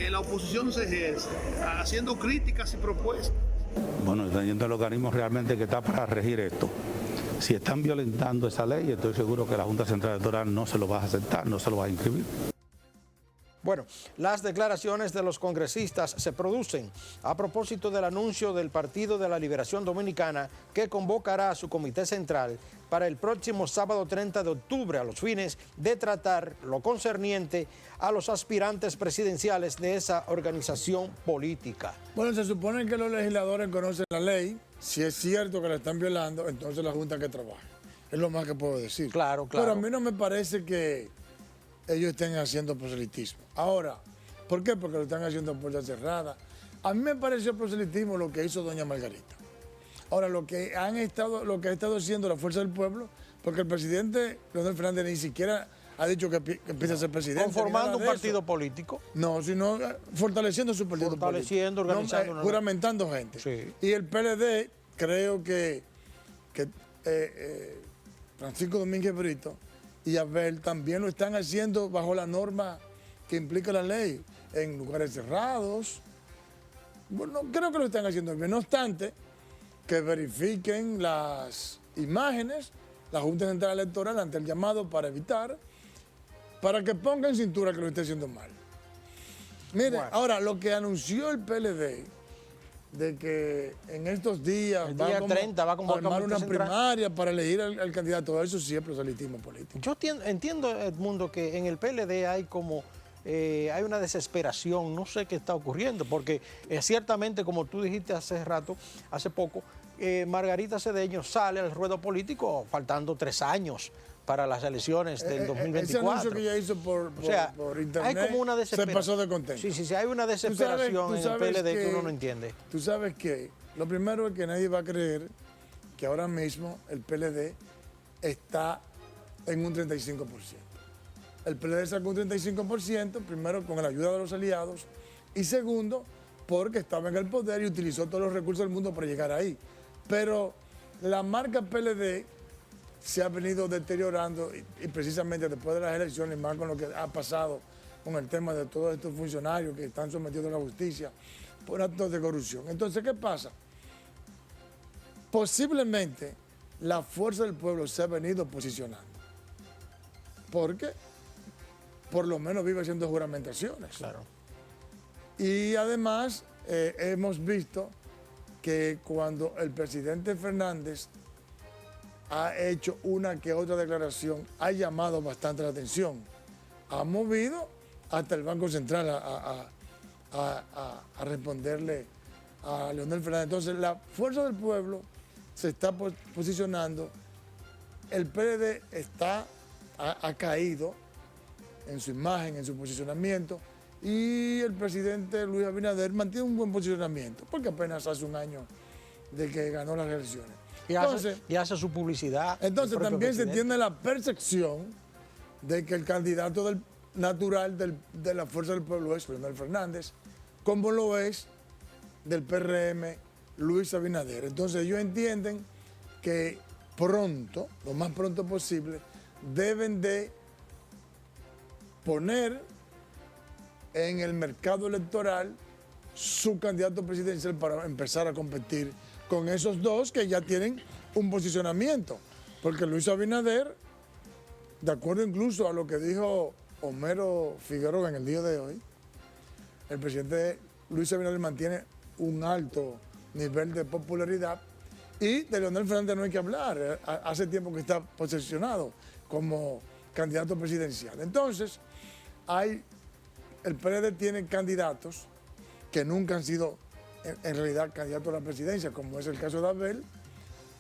la oposición se ejerce haciendo críticas y propuestas. Bueno, están yendo al organismo realmente que está para regir esto. Si están violentando esa ley, estoy seguro que la Junta Central Electoral no se lo va a aceptar, no se lo va a inscribir. Bueno, las declaraciones de los congresistas se producen a propósito del anuncio del Partido de la Liberación Dominicana que convocará a su comité central para el próximo sábado 30 de octubre a los fines de tratar lo concerniente a los aspirantes presidenciales de esa organización política. Bueno, se supone que los legisladores conocen la ley. Si es cierto que la están violando, entonces la Junta que trabaje. Es lo más que puedo decir. Claro, claro. Pero a mí no me parece que ellos estén haciendo proselitismo. Ahora, ¿por qué? Porque lo están haciendo a puerta cerrada. A mí me pareció proselitismo lo que hizo doña Margarita. Ahora, lo que ha estado haciendo la Fuerza del Pueblo, porque el presidente Leonel Fernández ni siquiera ha dicho que empiece a ser presidente. ¿Conformando un partido político? No, sino fortaleciendo su partido político. Fortaleciendo, organizando. No, juramentando gente. Sí. Y el PLD, creo que Francisco Domínguez Brito y Abel también lo están haciendo bajo la norma que implica la ley, en lugares cerrados. Bueno, creo que lo están haciendo bien. No obstante, que verifiquen las imágenes, la Junta Central Electoral ante el llamado para evitar, para que pongan cintura que lo esté haciendo mal. Mire, bueno, ahora lo que anunció el PLD, de que en estos días el día 30 va a armar una primaria para elegir al candidato, eso sí es proselitismo político. Yo entiendo, Edmundo, que en el PLD hay como hay una desesperación, no sé qué está ocurriendo, porque ciertamente, como tú dijiste hace poco, Margarita Cedeño sale al ruedo político faltando 3 años para las elecciones del 2024. Ese anuncio que ella hizo por internet, hay como una desesperación. Se pasó de contento. Sí, hay una desesperación en el PLD que uno no entiende. Tú sabes que lo primero es que nadie va a creer que ahora mismo el PLD está en un 35%. El PLD sacó un 35%, primero con la ayuda de los aliados, y segundo, porque estaba en el poder y utilizó todos los recursos del mundo para llegar ahí. Pero la marca PLD se ha venido deteriorando y precisamente después de las elecciones, más con lo que ha pasado con el tema de todos estos funcionarios que están sometidos a la justicia por actos de corrupción. Entonces, ¿qué pasa? Posiblemente la Fuerza del Pueblo se ha venido posicionando. Porque por lo menos vive haciendo juramentaciones. Claro. Y además hemos visto que cuando el presidente Fernández ha hecho una que otra declaración, ha llamado bastante la atención. Ha movido hasta el Banco Central a responderle a Leonel Fernández. Entonces, la Fuerza del Pueblo se está posicionando. El PLD ha caído en su imagen, en su posicionamiento, y el presidente Luis Abinader mantiene un buen posicionamiento, porque apenas hace un año de que ganó las elecciones. Y hace su publicidad. Entonces también se tiene la percepción de que el candidato natural de la Fuerza del Pueblo es Leonel Fernández, como lo es del PRM, Luis Abinader. Entonces ellos entienden que pronto, lo más pronto posible, deben de poner en el mercado electoral su candidato presidencial para empezar a competir con esos dos que ya tienen un posicionamiento. Porque Luis Abinader, de acuerdo incluso a lo que dijo Homero Figueroa en el día de hoy, el presidente Luis Abinader mantiene un alto nivel de popularidad y de Leonel Fernández no hay que hablar. Hace tiempo que está posicionado como candidato presidencial. Entonces, el PLD tiene candidatos que nunca han sido en realidad candidatos a la presidencia, como es el caso de Abel,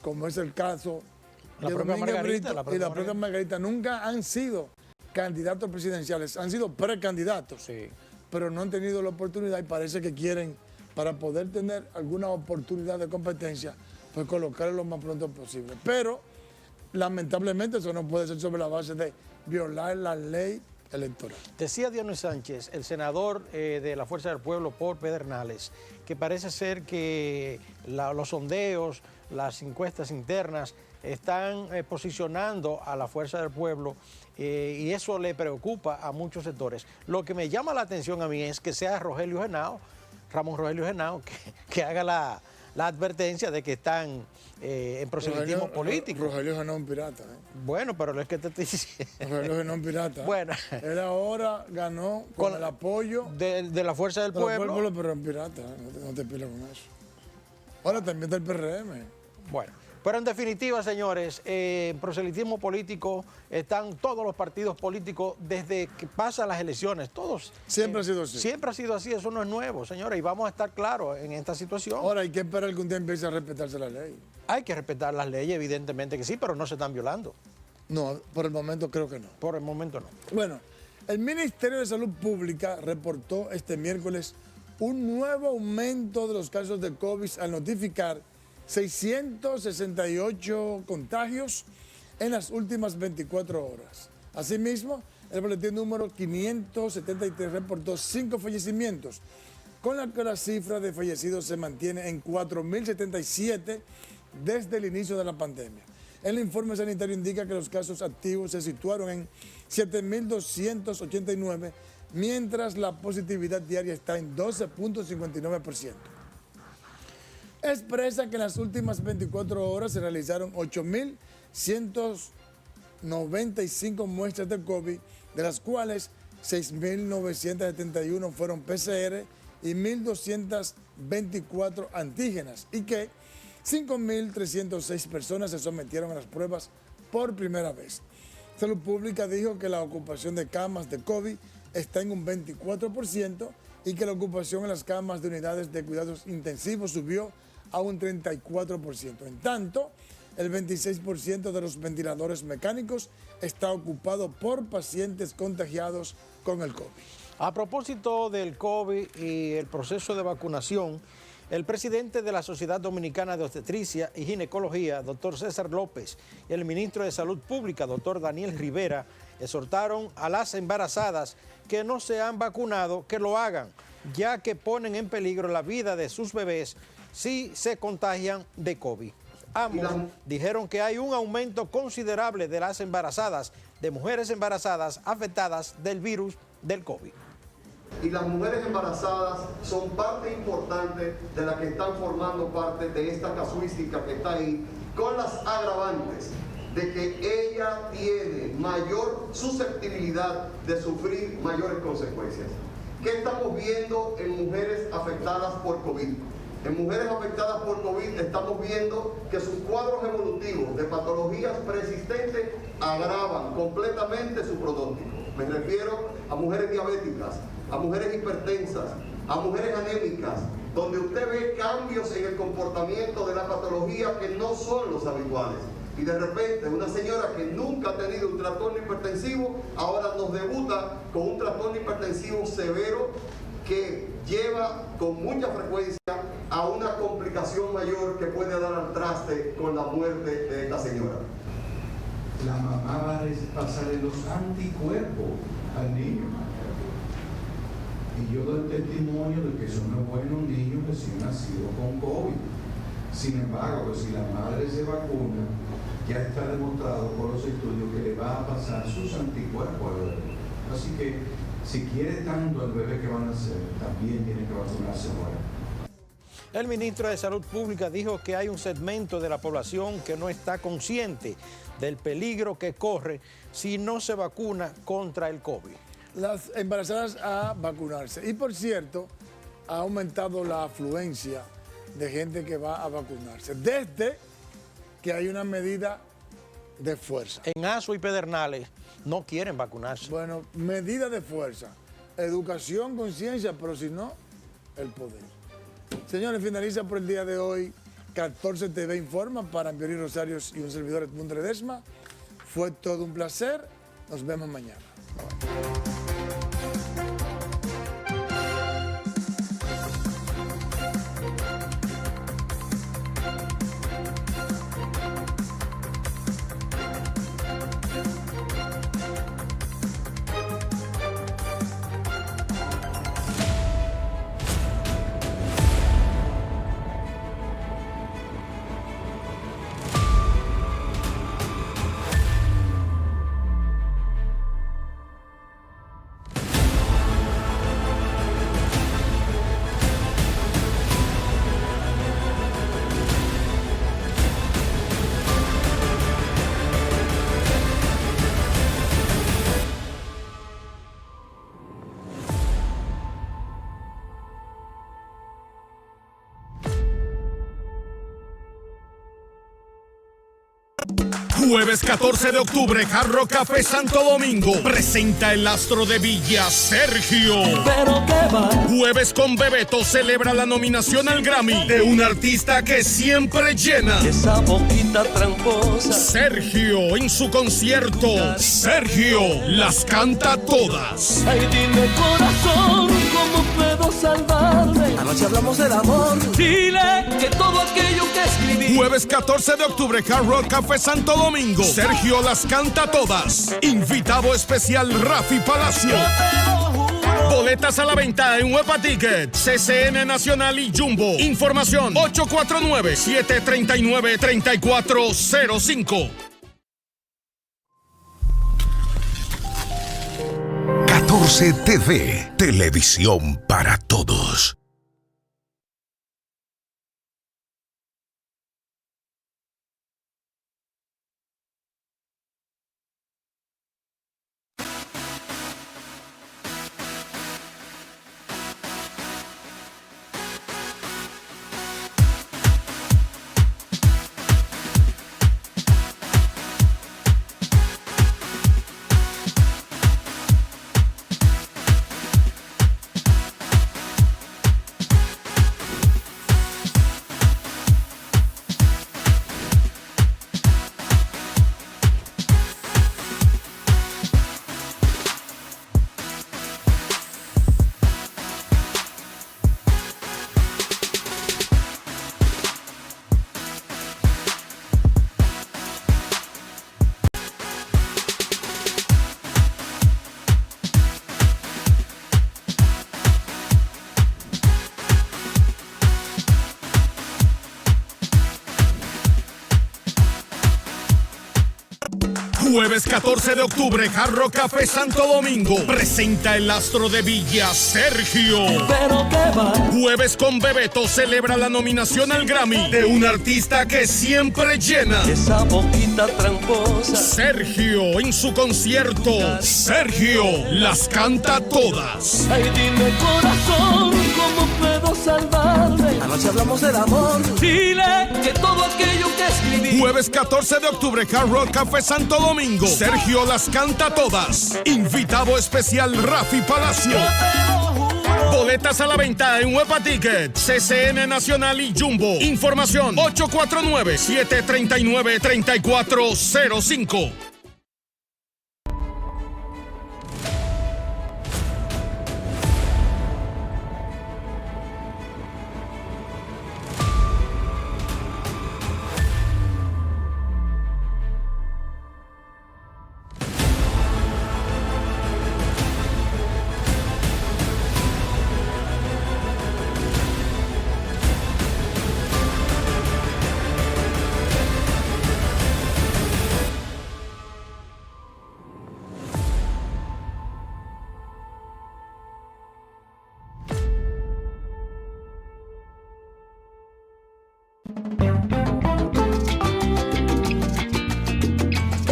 como es el caso de Domínguez Brito y la propia Margarita. Nunca han sido candidatos presidenciales, han sido precandidatos, sí, pero no han tenido la oportunidad y parece que quieren, para poder tener alguna oportunidad de competencia, pues colocarlo lo más pronto posible. Pero lamentablemente eso no puede ser sobre la base de violar la ley electoral. Decía Dionis Sánchez, el senador de la Fuerza del Pueblo por Pedernales, que parece ser que los sondeos, las encuestas internas están posicionando a la Fuerza del Pueblo y eso le preocupa a muchos sectores. Lo que me llama la atención a mí es que sea Ramón Rogelio Henao, que haga la advertencia de que están en proselitismo político. Rogelio Henao es un pirata. Bueno, pero es que te estoy diciendo. Rogelio Henao es un pirata. Bueno. Él ahora ganó con el apoyo de la Fuerza del Pueblo. Pero es un pirata, no te pilas con eso. Ahora también está el PRM. Bueno. Pero en definitiva, señores, en proselitismo político están todos los partidos políticos desde que pasan las elecciones, todos. Siempre ha sido así. Siempre ha sido así, eso no es nuevo, señores, y vamos a estar claros en esta situación. Ahora hay que esperar que un día empiece a respetarse la ley. Hay que respetar las leyes, evidentemente que sí, pero no se están violando. No, por el momento creo que no. Por el momento no. Bueno, el Ministerio de Salud Pública reportó este miércoles un nuevo aumento de los casos de COVID al notificar 668 contagios en las últimas 24 horas. Asimismo, el boletín número 573 reportó 5 fallecimientos, con la que la cifra de fallecidos se mantiene en 4.077 desde el inicio de la pandemia. El informe sanitario indica que los casos activos se situaron en 7.289, mientras la positividad diaria está en 12.59%. Expresa que en las últimas 24 horas se realizaron 8.195 muestras de COVID, de las cuales 6.971 fueron PCR y 1.224 antígenas, y que 5.306 personas se sometieron a las pruebas por primera vez. Salud Pública dijo que la ocupación de camas de COVID está en un 24% y que la ocupación en las camas de unidades de cuidados intensivos subió a un 34%. En tanto, el 26% de los ventiladores mecánicos está ocupado por pacientes contagiados con el COVID. A propósito del COVID y el proceso de vacunación, el presidente de la Sociedad Dominicana de Obstetricia y Ginecología, doctor César López, y el ministro de Salud Pública, doctor Daniel Rivera, exhortaron a las embarazadas que no se han vacunado que lo hagan, ya que ponen en peligro la vida de sus bebés si se contagian de COVID. Ambos dijeron que hay un aumento considerable de las embarazadas, de mujeres embarazadas afectadas del virus del COVID. Y las mujeres embarazadas son parte importante de las que están formando parte de esta casuística que está ahí, con las agravantes de que ella tiene mayor susceptibilidad de sufrir mayores consecuencias. ¿Qué estamos viendo en mujeres afectadas por COVID? En mujeres afectadas por COVID estamos viendo que sus cuadros evolutivos de patologías persistentes agravan completamente su pronóstico. Me refiero a mujeres diabéticas, a mujeres hipertensas, a mujeres anémicas, donde usted ve cambios en el comportamiento de la patología que no son los habituales. Y de repente una señora que nunca ha tenido un trastorno hipertensivo, ahora nos debuta con un trastorno hipertensivo severo que lleva con mucha frecuencia a una complicación mayor que puede dar al traste con la muerte de esta señora. La mamá va a pasarle los anticuerpos al niño. Y yo doy testimonio de que son unos buenos niños recién nacidos con COVID. Sin embargo, si la madre se vacuna, ya está demostrado por los estudios que le va a pasar sus anticuerpos al bebé. Así que, si quiere tanto al bebé que van a nacer, también tiene que vacunarse ahora. El ministro de Salud Pública dijo que hay un segmento de la población que no está consciente del peligro que corre si no se vacuna contra el COVID. Las embarazadas a vacunarse. Y por cierto, ha aumentado la afluencia de gente que va a vacunarse, desde que hay una medida de fuerza. En Azua y Pedernales no quieren vacunarse. Bueno, medida de fuerza, educación, conciencia, pero si no, el poder. Señores, finaliza por el día de hoy 14 TV Informa para Ambiori Rosarios y un servidor Edmundo Ledesma. Fue todo un placer. Nos vemos mañana. Jueves 14 de octubre, Hard Rock Café Santo Domingo presenta el astro de Villa, Sergio. Pero qué va. Jueves con Bebeto celebra la nominación al Grammy de un artista que siempre llena. Esa boquita tramposa. Sergio en su concierto. Sergio las canta todas. Ay, dime corazón, ¿cómo puedo salvarme? Anoche hablamos del amor. Dile que todo aquello que escribí. Jueves 14 de octubre, Hard Rock Café Santo Domingo. Sergio las canta todas. Invitado especial Rafi Palacio. Boletas a la venta en Huepa Ticket, CCN Nacional y Jumbo. Información 849-739-3405. 14 TV, televisión para todos. Jueves 14 de octubre, Hard Rock Café Santo Domingo presenta el astro de Villa, Sergio. Pero qué va. Jueves con Bebeto celebra la nominación al Grammy de un artista que siempre llena. Esa boquita tramposa. Sergio en su concierto. Sergio las canta todas. Ay, dime corazón, ¿cómo puedo salvarme? Anoche hablamos del amor. Dile que todo aquello que escribí. Jueves 14 de octubre, Hard Rock Café Santo Domingo. Sergio las canta todas. Invitado especial Rafi Palacio. Boletas a la venta en Huepa Ticket, CCN Nacional y Jumbo. Información 849-739-3405.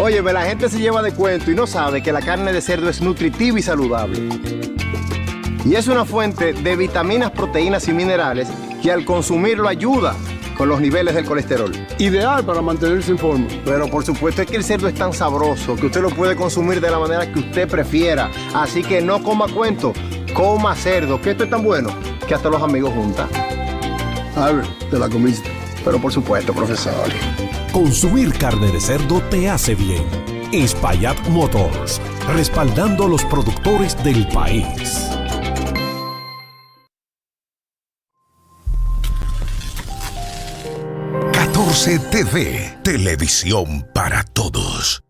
Óyeme, la gente se lleva de cuento y no sabe que la carne de cerdo es nutritiva y saludable. Y es una fuente de vitaminas, proteínas y minerales que al consumirlo ayuda con los niveles del colesterol. Ideal para mantenerse en forma. Pero por supuesto es que el cerdo es tan sabroso que usted lo puede consumir de la manera que usted prefiera. Así que no coma cuento, coma cerdo, que esto es tan bueno que hasta los amigos juntan. Albert, te la comiste. Pero por supuesto, profesor. Consumir carne de cerdo te hace bien. Espaillat Motors, respaldando a los productores del país. TV, televisión para todos.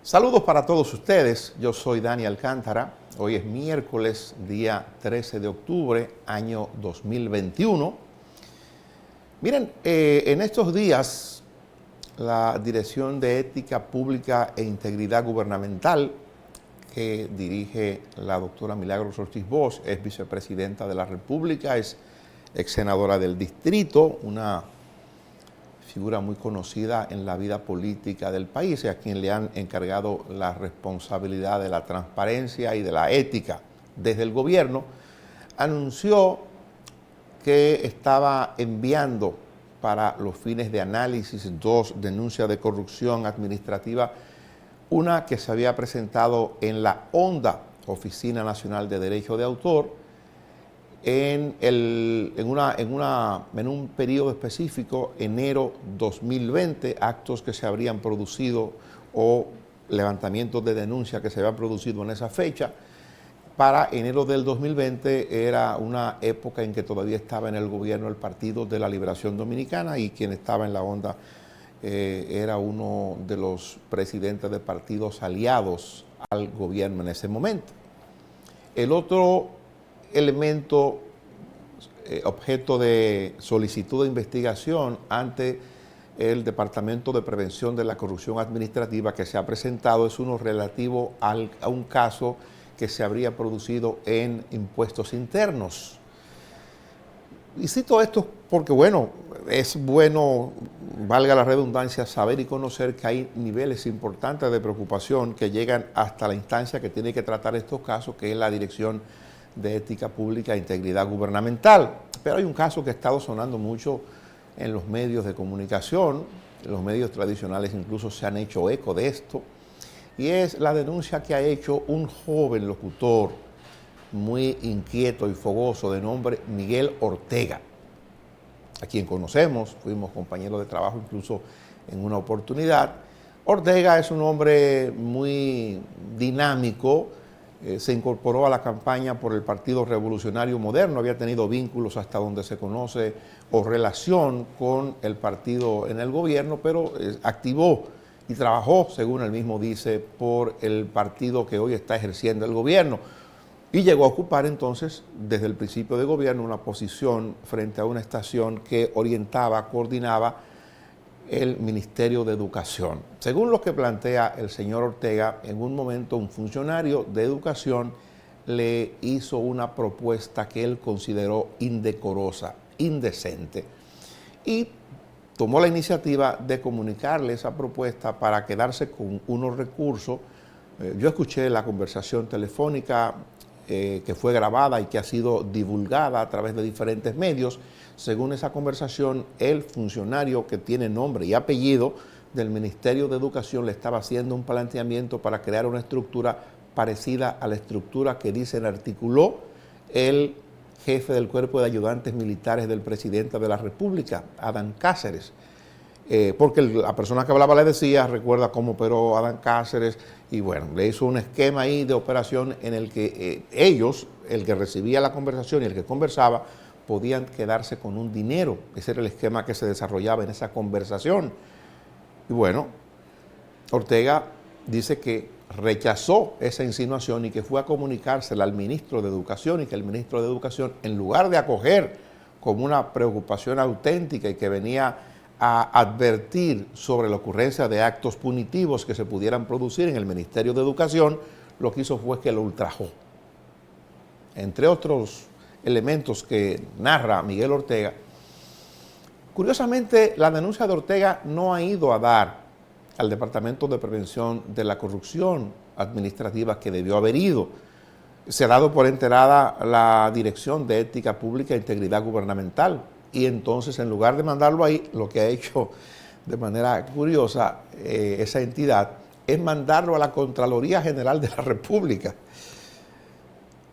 Saludos para todos ustedes, yo soy Dani Alcántara. Hoy es miércoles, día 13 de octubre, año 2021. Miren, en estos días, la Dirección de Ética Pública e Integridad Gubernamental, que dirige la doctora Milagros Ortiz Bosch, es vicepresidenta de la República, es ex senadora del distrito, una figura muy conocida en la vida política del país y a quien le han encargado la responsabilidad de la transparencia y de la ética desde el gobierno, anunció que estaba enviando para los fines de análisis 2 denuncias de corrupción administrativa, una que se había presentado en la ONDA, Oficina Nacional de Derecho de Autor, en un periodo específico, enero 2020, actos que se habrían producido o levantamientos de denuncia que se habían producido en esa fecha. Para enero del 2020 era una época en que todavía estaba en el gobierno el Partido de la Liberación Dominicana y quien estaba en la ONDA era uno de los presidentes de partidos aliados al gobierno en ese momento. El otro elemento, objeto de solicitud de investigación ante el Departamento de Prevención de la Corrupción Administrativa que se ha presentado, es uno relativo a un caso que se habría producido en impuestos internos. Y cito esto porque, bueno, es bueno, valga la redundancia, saber y conocer que hay niveles importantes de preocupación que llegan hasta la instancia que tiene que tratar estos casos, que es la Dirección de Ética Pública e Integridad Gubernamental. Pero hay un caso que ha estado sonando mucho en los medios de comunicación, los medios tradicionales incluso se han hecho eco de esto, y es la denuncia que ha hecho un joven locutor muy inquieto y fogoso de nombre Miguel Ortega, a quien conocemos, fuimos compañeros de trabajo incluso en una oportunidad. Ortega es un hombre muy dinámico, se incorporó a la campaña por el Partido Revolucionario Moderno, había tenido vínculos hasta donde se conoce o relación con el partido en el gobierno, pero activó y trabajó, según él mismo dice, por el partido que hoy está ejerciendo el gobierno. Y llegó a ocupar entonces, desde el principio de gobierno, una posición frente a una estación que orientaba, coordinaba el Ministerio de Educación. Según lo que plantea el señor Ortega, en un momento un funcionario de educación le hizo una propuesta que él consideró indecorosa, indecente, y tomó la iniciativa de comunicarle esa propuesta para quedarse con unos recursos. Yo escuché la conversación telefónica que fue grabada y que ha sido divulgada a través de diferentes medios. Según esa conversación, el funcionario que tiene nombre y apellido del Ministerio de Educación le estaba haciendo un planteamiento para crear una estructura parecida a la estructura que dicen articuló el jefe del Cuerpo de Ayudantes Militares del Presidente de la República, Adán Cáceres. Porque la persona que hablaba le decía, recuerda cómo operó Adán Cáceres, y bueno, le hizo un esquema ahí de operación en el que ellos, el que recibía la conversación y el que conversaba, podían quedarse con un dinero. Ese era el esquema que se desarrollaba en esa conversación. Y bueno, Ortega dice que rechazó esa insinuación y que fue a comunicársela al ministro de Educación, y que el ministro de Educación, en lugar de acoger como una preocupación auténtica y que venía a advertir sobre la ocurrencia de actos punitivos que se pudieran producir en el Ministerio de Educación, lo que hizo fue que lo ultrajó. Entre otros elementos que narra Miguel Ortega, Curiosamente, la denuncia de Ortega no ha ido a dar al Departamento de Prevención de la Corrupción Administrativa que debió haber ido. Se ha dado por enterada la Dirección de Ética Pública e Integridad Gubernamental, y entonces, en lugar de mandarlo ahí, lo que ha hecho de manera curiosa esa entidad es mandarlo a la Contraloría General de la República.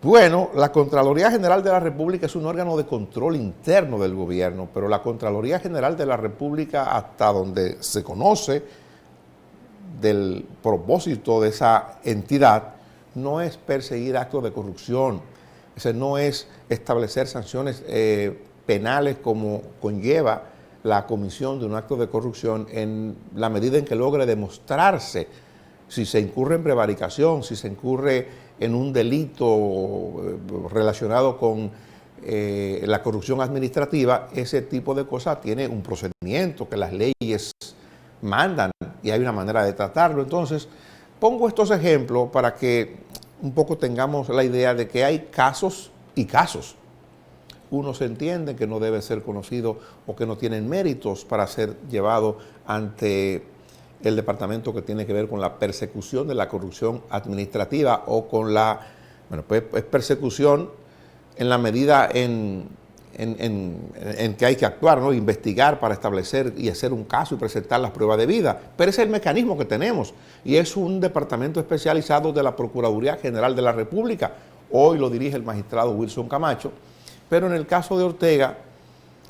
Bueno, la Contraloría General de la República es un órgano de control interno del gobierno, pero la Contraloría General de la República, hasta donde se conoce del propósito de esa entidad, no es perseguir actos de corrupción, ese no es establecer sanciones penales como conlleva la comisión de un acto de corrupción en la medida en que logre demostrarse si se incurre en prevaricación, si se incurre en un delito relacionado con la corrupción administrativa. Ese tipo de cosas tiene un procedimiento que las leyes mandan y hay una manera de tratarlo. Entonces, pongo estos ejemplos para que un poco tengamos la idea de que hay casos y casos. Unos entienden que no debe ser conocido o que no tienen méritos para ser llevado ante el departamento que tiene que ver con la persecución de la corrupción administrativa o con la, bueno, pues es persecución en la medida en que hay que actuar, ¿no? Investigar para establecer y hacer un caso y presentar las pruebas de vida. Pero ese es el mecanismo que tenemos y es un departamento especializado de la Procuraduría General de la República. Hoy lo dirige el magistrado Wilson Camacho, pero en el caso de Ortega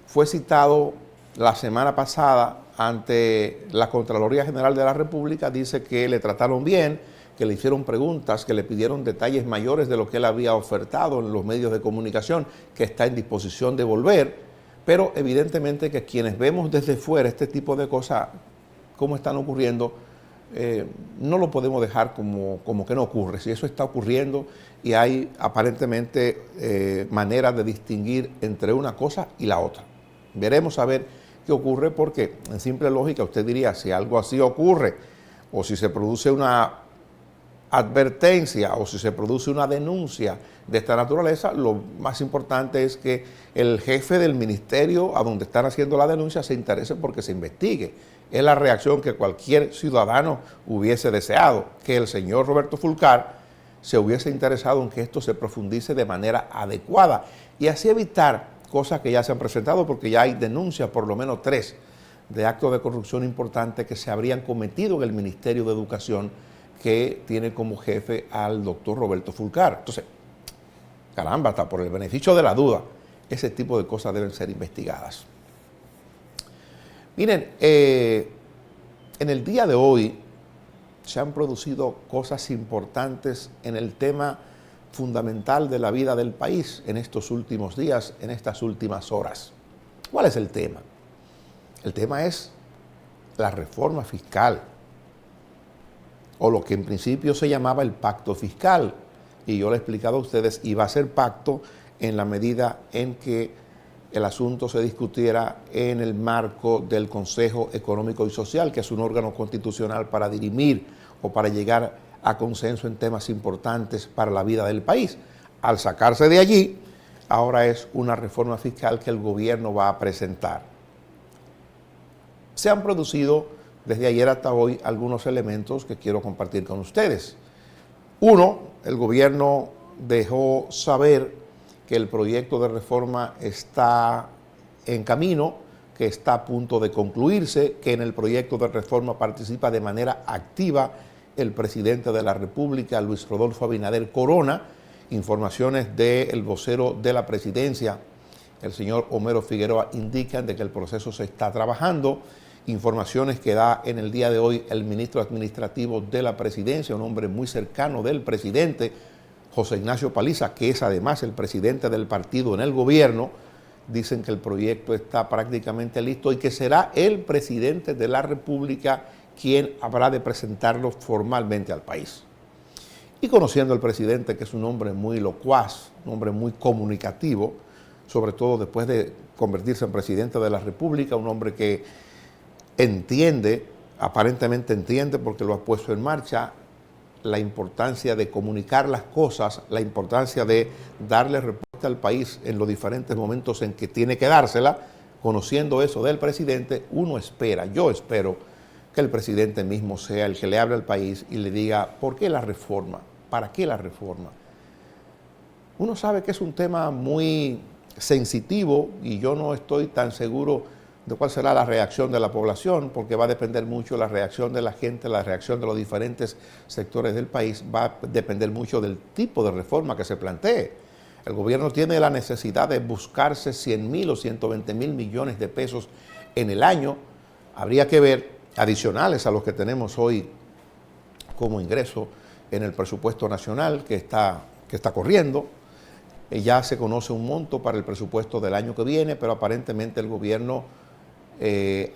fue citado la semana pasada ante la Contraloría General de la República. Dice que le trataron bien, que le hicieron preguntas, que le pidieron detalles mayores de lo que él había ofertado en los medios de comunicación, que está en disposición de volver, pero evidentemente que quienes vemos desde fuera este tipo de cosas, cómo están ocurriendo, no lo podemos dejar como que no ocurre. Si eso está ocurriendo y hay aparentemente maneras de distinguir entre una cosa y la otra. Veremos a ver qué ocurre, porque en simple lógica usted diría, si algo así ocurre o si se produce una advertencia o si se produce una denuncia de esta naturaleza, lo más importante es que el jefe del ministerio a donde están haciendo la denuncia se interese porque se investigue. Es la reacción que cualquier ciudadano hubiese deseado, que el señor Roberto Fulcar se hubiese interesado en que esto se profundice de manera adecuada y así evitar cosas que ya se han presentado, porque ya hay denuncias, por lo menos 3, de actos de corrupción importantes que se habrían cometido en el Ministerio de Educación, que tiene como jefe al doctor Roberto Fulcar. Entonces, caramba, hasta por el beneficio de la duda, ese tipo de cosas deben ser investigadas. Miren, en el día de hoy se han producido cosas importantes en el tema fundamental de la vida del país en estos últimos días, en estas últimas horas. ¿Cuál es el tema? El tema es la reforma fiscal, o lo que en principio se llamaba el pacto fiscal. Y yo le he explicado a ustedes, iba a ser pacto en la medida en que el asunto se discutiera en el marco del Consejo Económico y Social, que es un órgano constitucional para dirimir o para llegar a consenso en temas importantes para la vida del país. Al sacarse de allí, ahora es una reforma fiscal que el gobierno va a presentar. Se han producido desde ayer hasta hoy algunos elementos que quiero compartir con ustedes. Uno, el gobierno dejó saber que el proyecto de reforma está en camino, que está a punto de concluirse, que en el proyecto de reforma participa de manera activa el presidente de la República, Luis Rodolfo Abinader Corona. Informaciones del vocero de la presidencia, el señor Homero Figueroa, indican de que el proceso se está trabajando. Informaciones que da en el día de hoy el ministro administrativo de la presidencia, un hombre muy cercano del presidente, José Ignacio Paliza, que es además el presidente del partido en el gobierno. Dicen que el proyecto está prácticamente listo y que será el presidente de la República quien habrá de presentarlo formalmente al país. Y conociendo al presidente, que es un hombre muy locuaz, un hombre muy comunicativo, sobre todo después de convertirse en presidente de la República, un hombre que entiende, aparentemente entiende porque lo ha puesto en marcha, la importancia de comunicar las cosas, la importancia de darle respuesta al país en los diferentes momentos en que tiene que dársela. conociendo eso del presidente, yo espero que el presidente mismo sea el que le hable al país y le diga, ¿por qué la reforma? ¿Para qué la reforma? Uno sabe que es un tema muy sensitivo y yo no estoy tan seguro de cuál será la reacción de la población, porque va a depender mucho la reacción de la gente, la reacción de los diferentes sectores del país, va a depender mucho del tipo de reforma que se plantee. El gobierno tiene la necesidad de buscarse 100.000 o 120.000 millones de pesos en el año. Habría que ver, adicionales a los que tenemos hoy como ingreso en el presupuesto nacional que está corriendo. Ya se conoce un monto para el presupuesto del año que viene, pero aparentemente el gobierno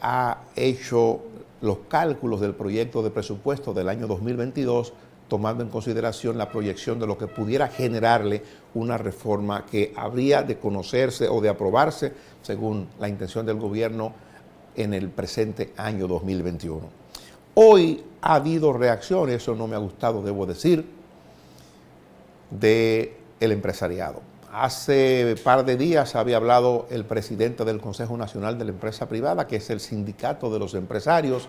ha hecho los cálculos del proyecto de presupuesto del año 2022, tomando en consideración la proyección de lo que pudiera generarle una reforma que habría de conocerse o de aprobarse, según la intención del gobierno, en el presente año 2021. Hoy ha habido reacciones, eso no me ha gustado, debo decir, del empresariado. Hace par de días había hablado el presidente del Consejo Nacional de la Empresa Privada, que es el sindicato de los empresarios,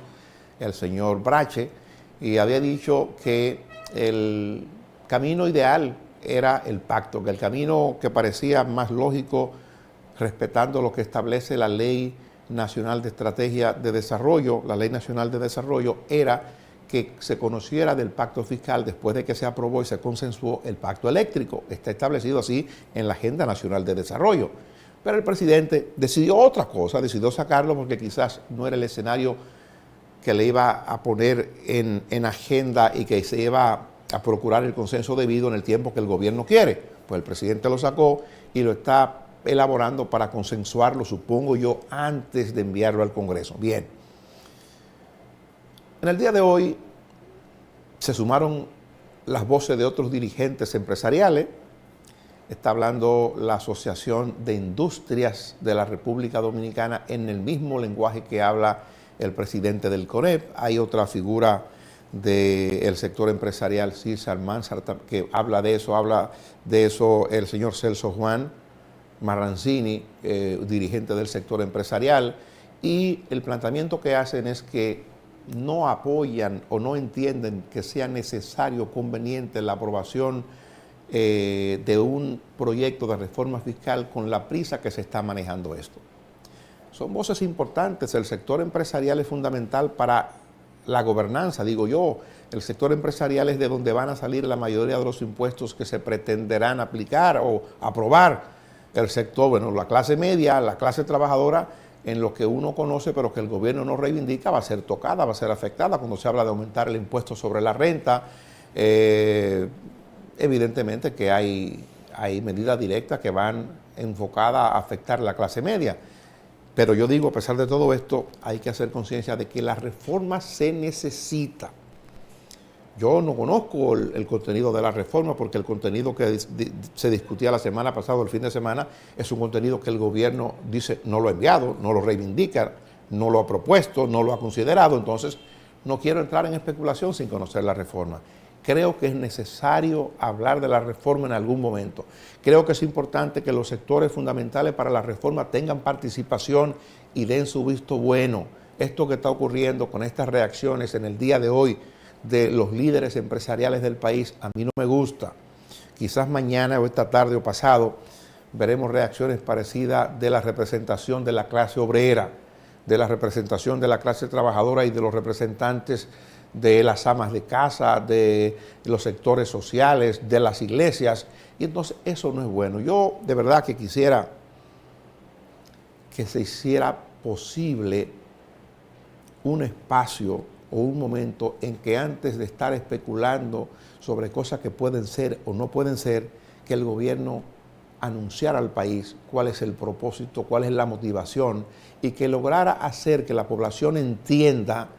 el señor Brache, y había dicho que el camino ideal era el pacto, que el camino que parecía más lógico, respetando lo que establece la Ley Nacional de Estrategia de Desarrollo, la Ley Nacional de Desarrollo, era que se conociera del pacto fiscal después de que se aprobó y se consensuó el pacto eléctrico. Está establecido así en la Agenda Nacional de Desarrollo. Pero el presidente decidió otra cosa, decidió sacarlo porque quizás no era el escenario que le iba a poner en agenda y que se iba a procurar el consenso debido en el tiempo que el gobierno quiere. Pues el presidente lo sacó y lo está elaborando para consensuarlo, supongo yo, antes de enviarlo al Congreso. Bien. En el día de hoy se sumaron las voces de otros dirigentes empresariales. Está hablando la Asociación de Industrias de la República Dominicana en el mismo lenguaje que habla el presidente del CONEP. Hay otra figura del sector empresarial, César Mansart, que habla de eso el señor Celso Juan Marrancini, dirigente del sector empresarial, y el planteamiento que hacen es que no apoyan o no entienden que sea necesario o conveniente la aprobación de un proyecto de reforma fiscal con la prisa que se está manejando esto. Son voces importantes, el sector empresarial es fundamental para la gobernanza, digo yo. El sector empresarial es de donde van a salir la mayoría de los impuestos que se pretenderán aplicar o aprobar. El sector, bueno, la clase media, la clase trabajadora, en lo que uno conoce pero que el gobierno no reivindica, va a ser tocada, va a ser afectada cuando se habla de aumentar el impuesto sobre la renta. Evidentemente que hay medidas directas que van enfocadas a afectar la clase media. Pero yo digo, a pesar de todo esto, hay que hacer conciencia de que la reforma se necesita. Yo no conozco el contenido de la reforma porque el contenido que se discutía la semana pasada, el fin de semana, es un contenido que el gobierno dice no lo ha enviado, no lo reivindica, no lo ha propuesto, no lo ha considerado. Entonces, no quiero entrar en especulación sin conocer la reforma. Creo que es necesario hablar de la reforma en algún momento. Creo que es importante que los sectores fundamentales para la reforma tengan participación y den su visto bueno. Esto que está ocurriendo con estas reacciones en el día de hoy de los líderes empresariales del país, a mí no me gusta. Quizás mañana o esta tarde o pasado veremos reacciones parecidas de la representación de la clase obrera, de la representación de la clase trabajadora y de los representantes de las amas de casa, de los sectores sociales, de las iglesias, y entonces eso no es bueno. Yo de verdad que quisiera que se hiciera posible un espacio o un momento en que antes de estar especulando sobre cosas que pueden ser o no pueden ser, que el gobierno anunciara al país cuál es el propósito, cuál es la motivación, y que lograra hacer que la población entienda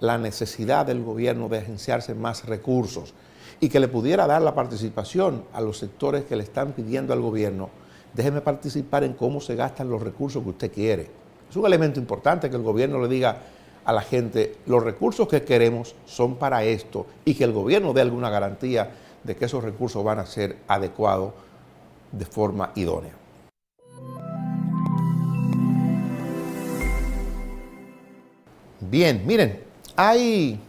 la necesidad del gobierno de agenciarse más recursos y que le pudiera dar la participación a los sectores que le están pidiendo al gobierno. Déjeme participar en cómo se gastan los recursos que usted quiere. Es un elemento importante que el gobierno le diga a la gente, los recursos que queremos son para esto, y que el gobierno dé alguna garantía de que esos recursos van a ser adecuados de forma idónea. Bien, miren, hay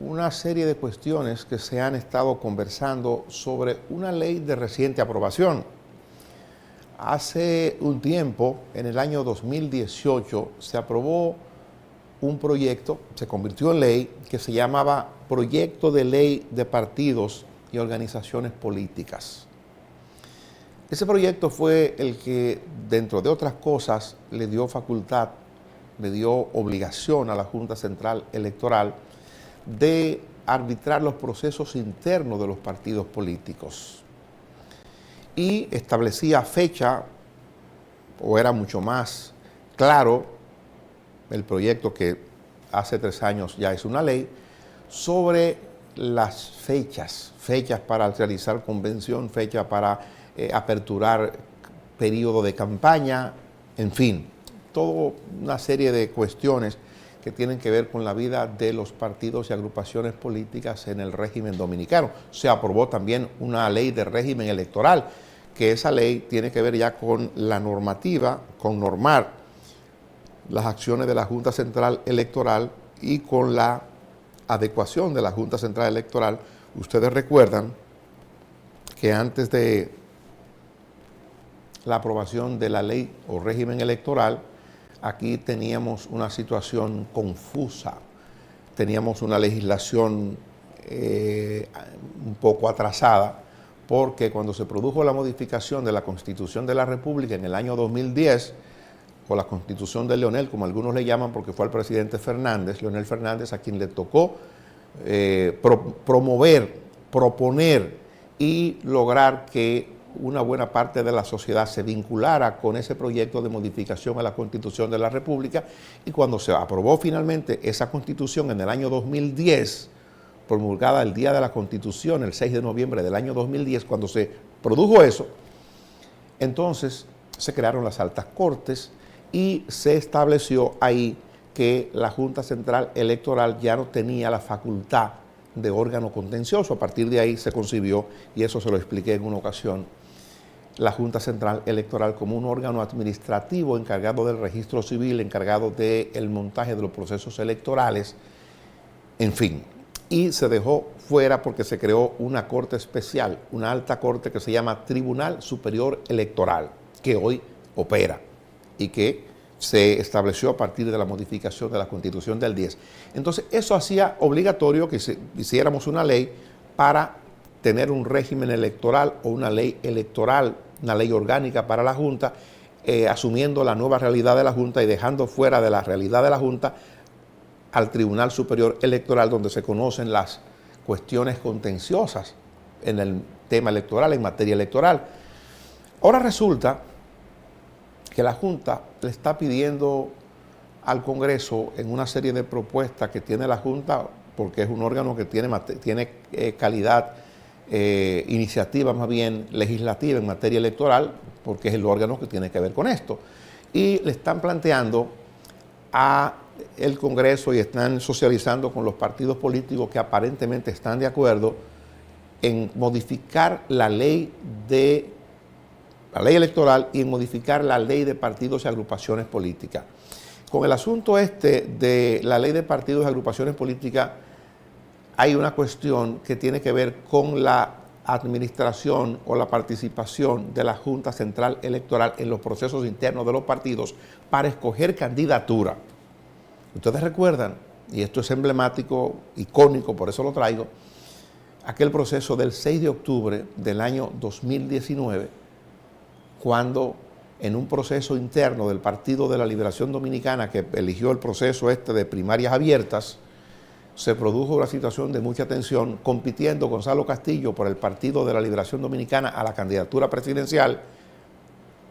una serie de cuestiones que se han estado conversando sobre una ley de reciente aprobación. Hace un tiempo, en el año 2018, se aprobó un proyecto, se convirtió en ley, que se llamaba Proyecto de Ley de Partidos y Organizaciones Políticas. Ese proyecto fue el que, dentro de otras cosas, le dio facultad, le dio obligación a la Junta Central Electoral de arbitrar los procesos internos de los partidos políticos. Y establecía fecha, o era mucho más claro, el proyecto que hace 3 años ya es una ley, sobre las fechas para realizar convención, fecha para aperturar periodo de campaña, en fin, toda una serie de cuestiones que tienen que ver con la vida de los partidos y agrupaciones políticas en el régimen dominicano. Se aprobó también una ley de régimen electoral, que esa ley tiene que ver ya con la normativa, con normar las acciones de la Junta Central Electoral y con la adecuación de la Junta Central Electoral. Ustedes recuerdan que antes de la aprobación de la ley o régimen electoral, aquí teníamos una situación confusa, teníamos una legislación un poco atrasada, porque cuando se produjo la modificación de la Constitución de la República en el año 2010, o la Constitución de Leonel, como algunos le llaman, porque fue al presidente Fernández, Leonel Fernández, a quien le tocó proponer y lograr que una buena parte de la sociedad se vinculara con ese proyecto de modificación a la Constitución de la República, y cuando se aprobó finalmente esa Constitución en el año 2010, promulgada el día de la Constitución, el 6 de noviembre del año 2010, cuando se produjo eso, entonces se crearon las altas cortes y se estableció ahí que la Junta Central Electoral ya no tenía la facultad de órgano contencioso. A partir de ahí se concibió, y eso se lo expliqué en una ocasión, la Junta Central Electoral como un órgano administrativo encargado del registro civil, encargado del montaje de los procesos electorales, en fin. Y se dejó fuera porque se creó una corte especial, una alta corte que se llama Tribunal Superior Electoral, que hoy opera y que se estableció a partir de la modificación de la Constitución del 10. Entonces, eso hacía obligatorio que hiciéramos una ley para tener un régimen electoral o una ley electoral, una ley orgánica para la Junta, asumiendo la nueva realidad de la Junta y dejando fuera de la realidad de la Junta al Tribunal Superior Electoral, donde se conocen las cuestiones contenciosas en el tema electoral, en materia electoral. Ahora resulta que la Junta le está pidiendo al Congreso, en una serie de propuestas que tiene la Junta, porque es un órgano que tiene calidad, iniciativa más bien legislativa en materia electoral, porque es el órgano que tiene que ver con esto. Y le están planteando a el Congreso y están socializando con los partidos políticos que aparentemente están de acuerdo en modificar la ley electoral y en modificar la ley de partidos y agrupaciones políticas. Con el asunto de la ley de partidos y agrupaciones políticas, hay una cuestión que tiene que ver con la administración o la participación de la Junta Central Electoral en los procesos internos de los partidos para escoger candidatura. Ustedes recuerdan, y esto es emblemático, icónico, por eso lo traigo, aquel proceso del 6 de octubre del año 2019, cuando en un proceso interno del Partido de la Liberación Dominicana, que eligió el proceso de primarias abiertas, se produjo una situación de mucha tensión, compitiendo Gonzalo Castillo por el Partido de la Liberación Dominicana a la candidatura presidencial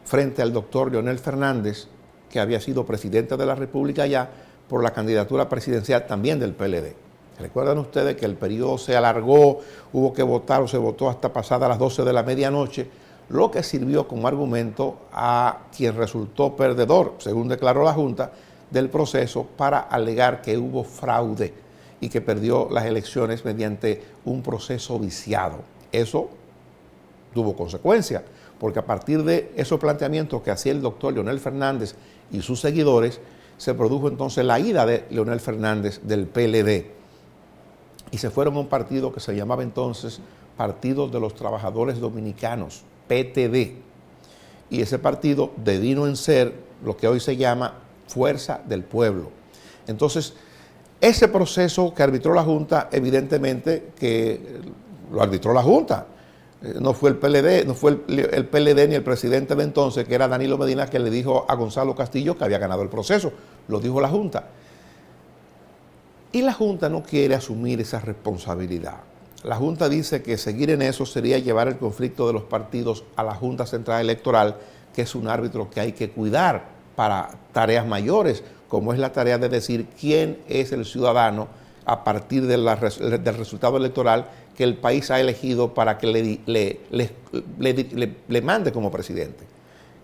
frente al doctor Leonel Fernández, que había sido presidente de la República ya, por la candidatura presidencial también del PLD. ¿Recuerdan ustedes que el periodo se alargó, hubo que votar o se votó hasta pasada las 12 de la medianoche, lo que sirvió como argumento a quien resultó perdedor, según declaró la Junta, del proceso para alegar que hubo fraude y que perdió las elecciones mediante un proceso viciado? Eso tuvo consecuencias, porque a partir de esos planteamientos que hacía el doctor Leonel Fernández y sus seguidores, se produjo entonces la ida de Leonel Fernández del PLD y se fueron a un partido que se llamaba entonces Partido de los Trabajadores Dominicanos, PTD, y ese partido devino en ser lo que hoy se llama Fuerza del Pueblo. Entonces, ese proceso que arbitró la Junta, evidentemente que lo arbitró la Junta. No fue el PLD, no fue el PLD ni el presidente de entonces, que era Danilo Medina, que le dijo a Gonzalo Castillo que había ganado el proceso. Lo dijo la Junta. Y la Junta no quiere asumir esa responsabilidad. La Junta dice que seguir en eso sería llevar el conflicto de los partidos a la Junta Central Electoral, que es un árbitro que hay que cuidar para tareas mayores, como es la tarea de decir quién es el ciudadano a partir del resultado electoral que el país ha elegido para que le mande como presidente.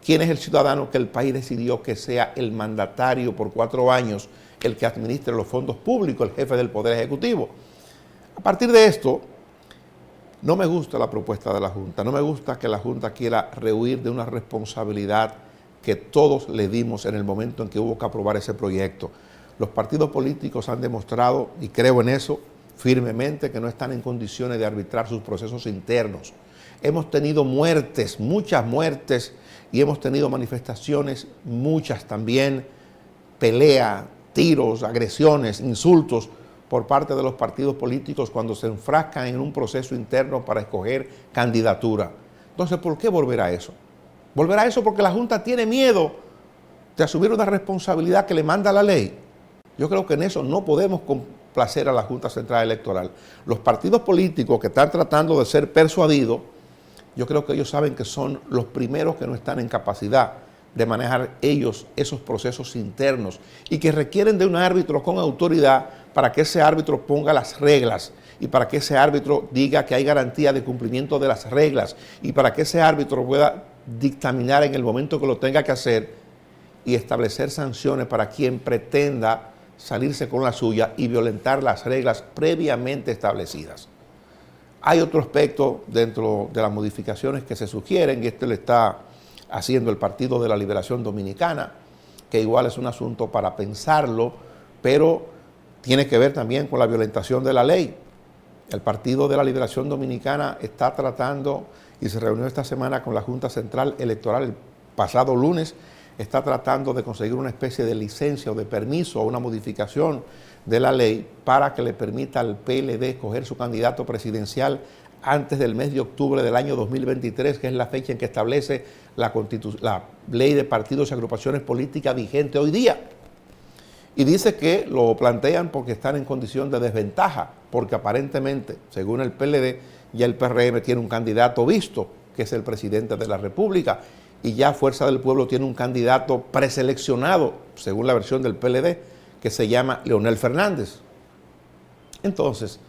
¿Quién es el ciudadano que el país decidió que sea el mandatario por 4 años, el que administre los fondos públicos, el jefe del Poder Ejecutivo? A partir de esto, no me gusta la propuesta de la Junta, no me gusta que la Junta quiera rehuir de una responsabilidad que todos le dimos en el momento en que hubo que aprobar ese proyecto. Los partidos políticos han demostrado, y creo en eso firmemente, que no están en condiciones de arbitrar sus procesos internos. Hemos tenido muertes, muchas muertes, y hemos tenido manifestaciones, muchas también, pelea, tiros, agresiones, insultos por parte de los partidos políticos cuando se enfrascan en un proceso interno para escoger candidatura. Entonces, ¿por qué volver a eso? Volver a eso porque la Junta tiene miedo de asumir una responsabilidad que le manda la ley. Yo creo que en eso no podemos complacer a la Junta Central Electoral. Los partidos políticos que están tratando de ser persuadidos, yo creo que ellos saben que son los primeros que no están en capacidad de manejar ellos esos procesos internos y que requieren de un árbitro con autoridad para que ese árbitro ponga las reglas y para que ese árbitro diga que hay garantía de cumplimiento de las reglas y para que ese árbitro pueda dictaminar en el momento que lo tenga que hacer y establecer sanciones para quien pretenda salirse con la suya y violentar las reglas previamente establecidas. Hay otro aspecto dentro de las modificaciones que se sugieren, y este lo está haciendo el Partido de la Liberación Dominicana, que igual es un asunto para pensarlo, pero tiene que ver también con la violentación de la ley. El Partido de la Liberación Dominicana está tratando, y se reunió esta semana con la Junta Central Electoral el pasado lunes, está tratando de conseguir una especie de licencia o de permiso o una modificación de la ley para que le permita al PLD escoger su candidato presidencial antes del mes de octubre del año 2023, que es la fecha en que establece la ley de partidos y agrupaciones políticas vigente hoy día. Y dice que lo plantean porque están en condición de desventaja, porque aparentemente, según el PLD, ya el PRM tiene un candidato visto, que es el presidente de la República, y ya Fuerza del Pueblo tiene un candidato preseleccionado, según la versión del PLD, que se llama Leonel Fernández. Entonces,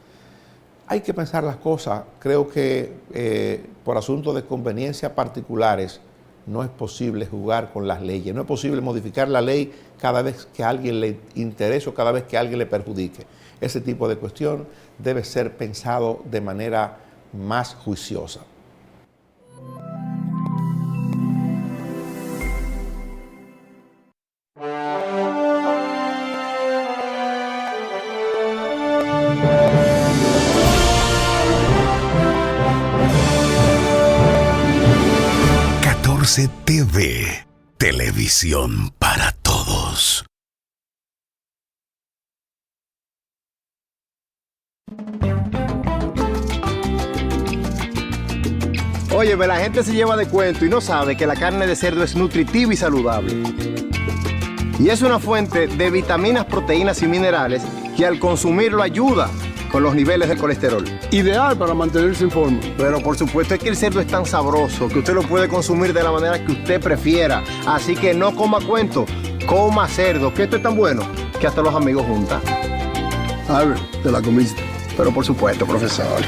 hay que pensar las cosas. Creo que por asuntos de conveniencia particulares no es posible jugar con las leyes, no es posible modificar la ley cada vez que a alguien le interese o cada vez que a alguien le perjudique. Ese tipo de cuestión debe ser pensado de manera más juiciosa. TV, televisión para todos. Oye, la gente se lleva de cuento y no sabe que la carne de cerdo es nutritiva y saludable. Y es una fuente de vitaminas, proteínas y minerales que al consumirlo ayuda con los niveles de colesterol. Ideal para mantenerse en forma. Pero por supuesto es que el cerdo es tan sabroso que usted lo puede consumir de la manera que usted prefiera. Así que no coma cuento, coma cerdo, que esto es tan bueno que hasta los amigos juntan. Albert, te la comiste. Pero por supuesto, profesor.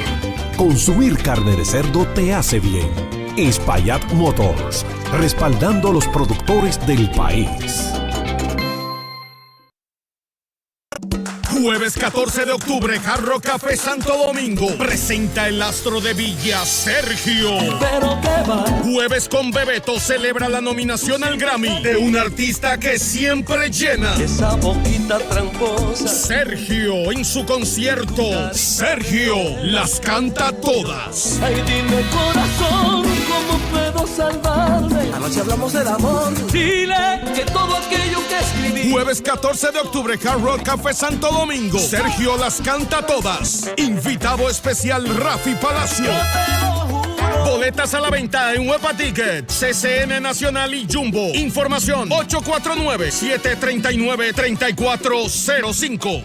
Consumir carne de cerdo te hace bien. Espaillat Motors, respaldando a los productores del país. Jueves 14 de octubre, Hard Rock Café Santo Domingo presenta el astro de Villa, Sergio. Pero qué va. Jueves con Bebeto celebra la nominación al Grammy de un artista que siempre llena. Esa boquita tramposa. Sergio en su concierto. Sergio las canta todas. Ay, dime corazón, ¿cómo puedo salvarme? Anoche hablamos del amor. Dile que todo aquello que escribí. Jueves 14 de octubre, Hard Rock Café Santo Domingo. Sergio las canta todas. Invitado especial Rafi Palacio. Boletas a la venta en Huepa Ticket, CCN Nacional y Jumbo. Información 849-739-3405.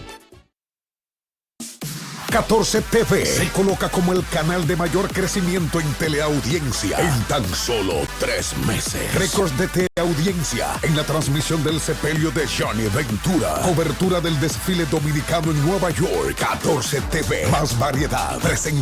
14 TV se coloca como el canal de mayor crecimiento en teleaudiencia en tan solo 3 meses. Récords de teleaudiencia en la transmisión del sepelio de Johnny Ventura. Cobertura del desfile dominicano en Nueva York. 14 TV. Más variedad. Presenta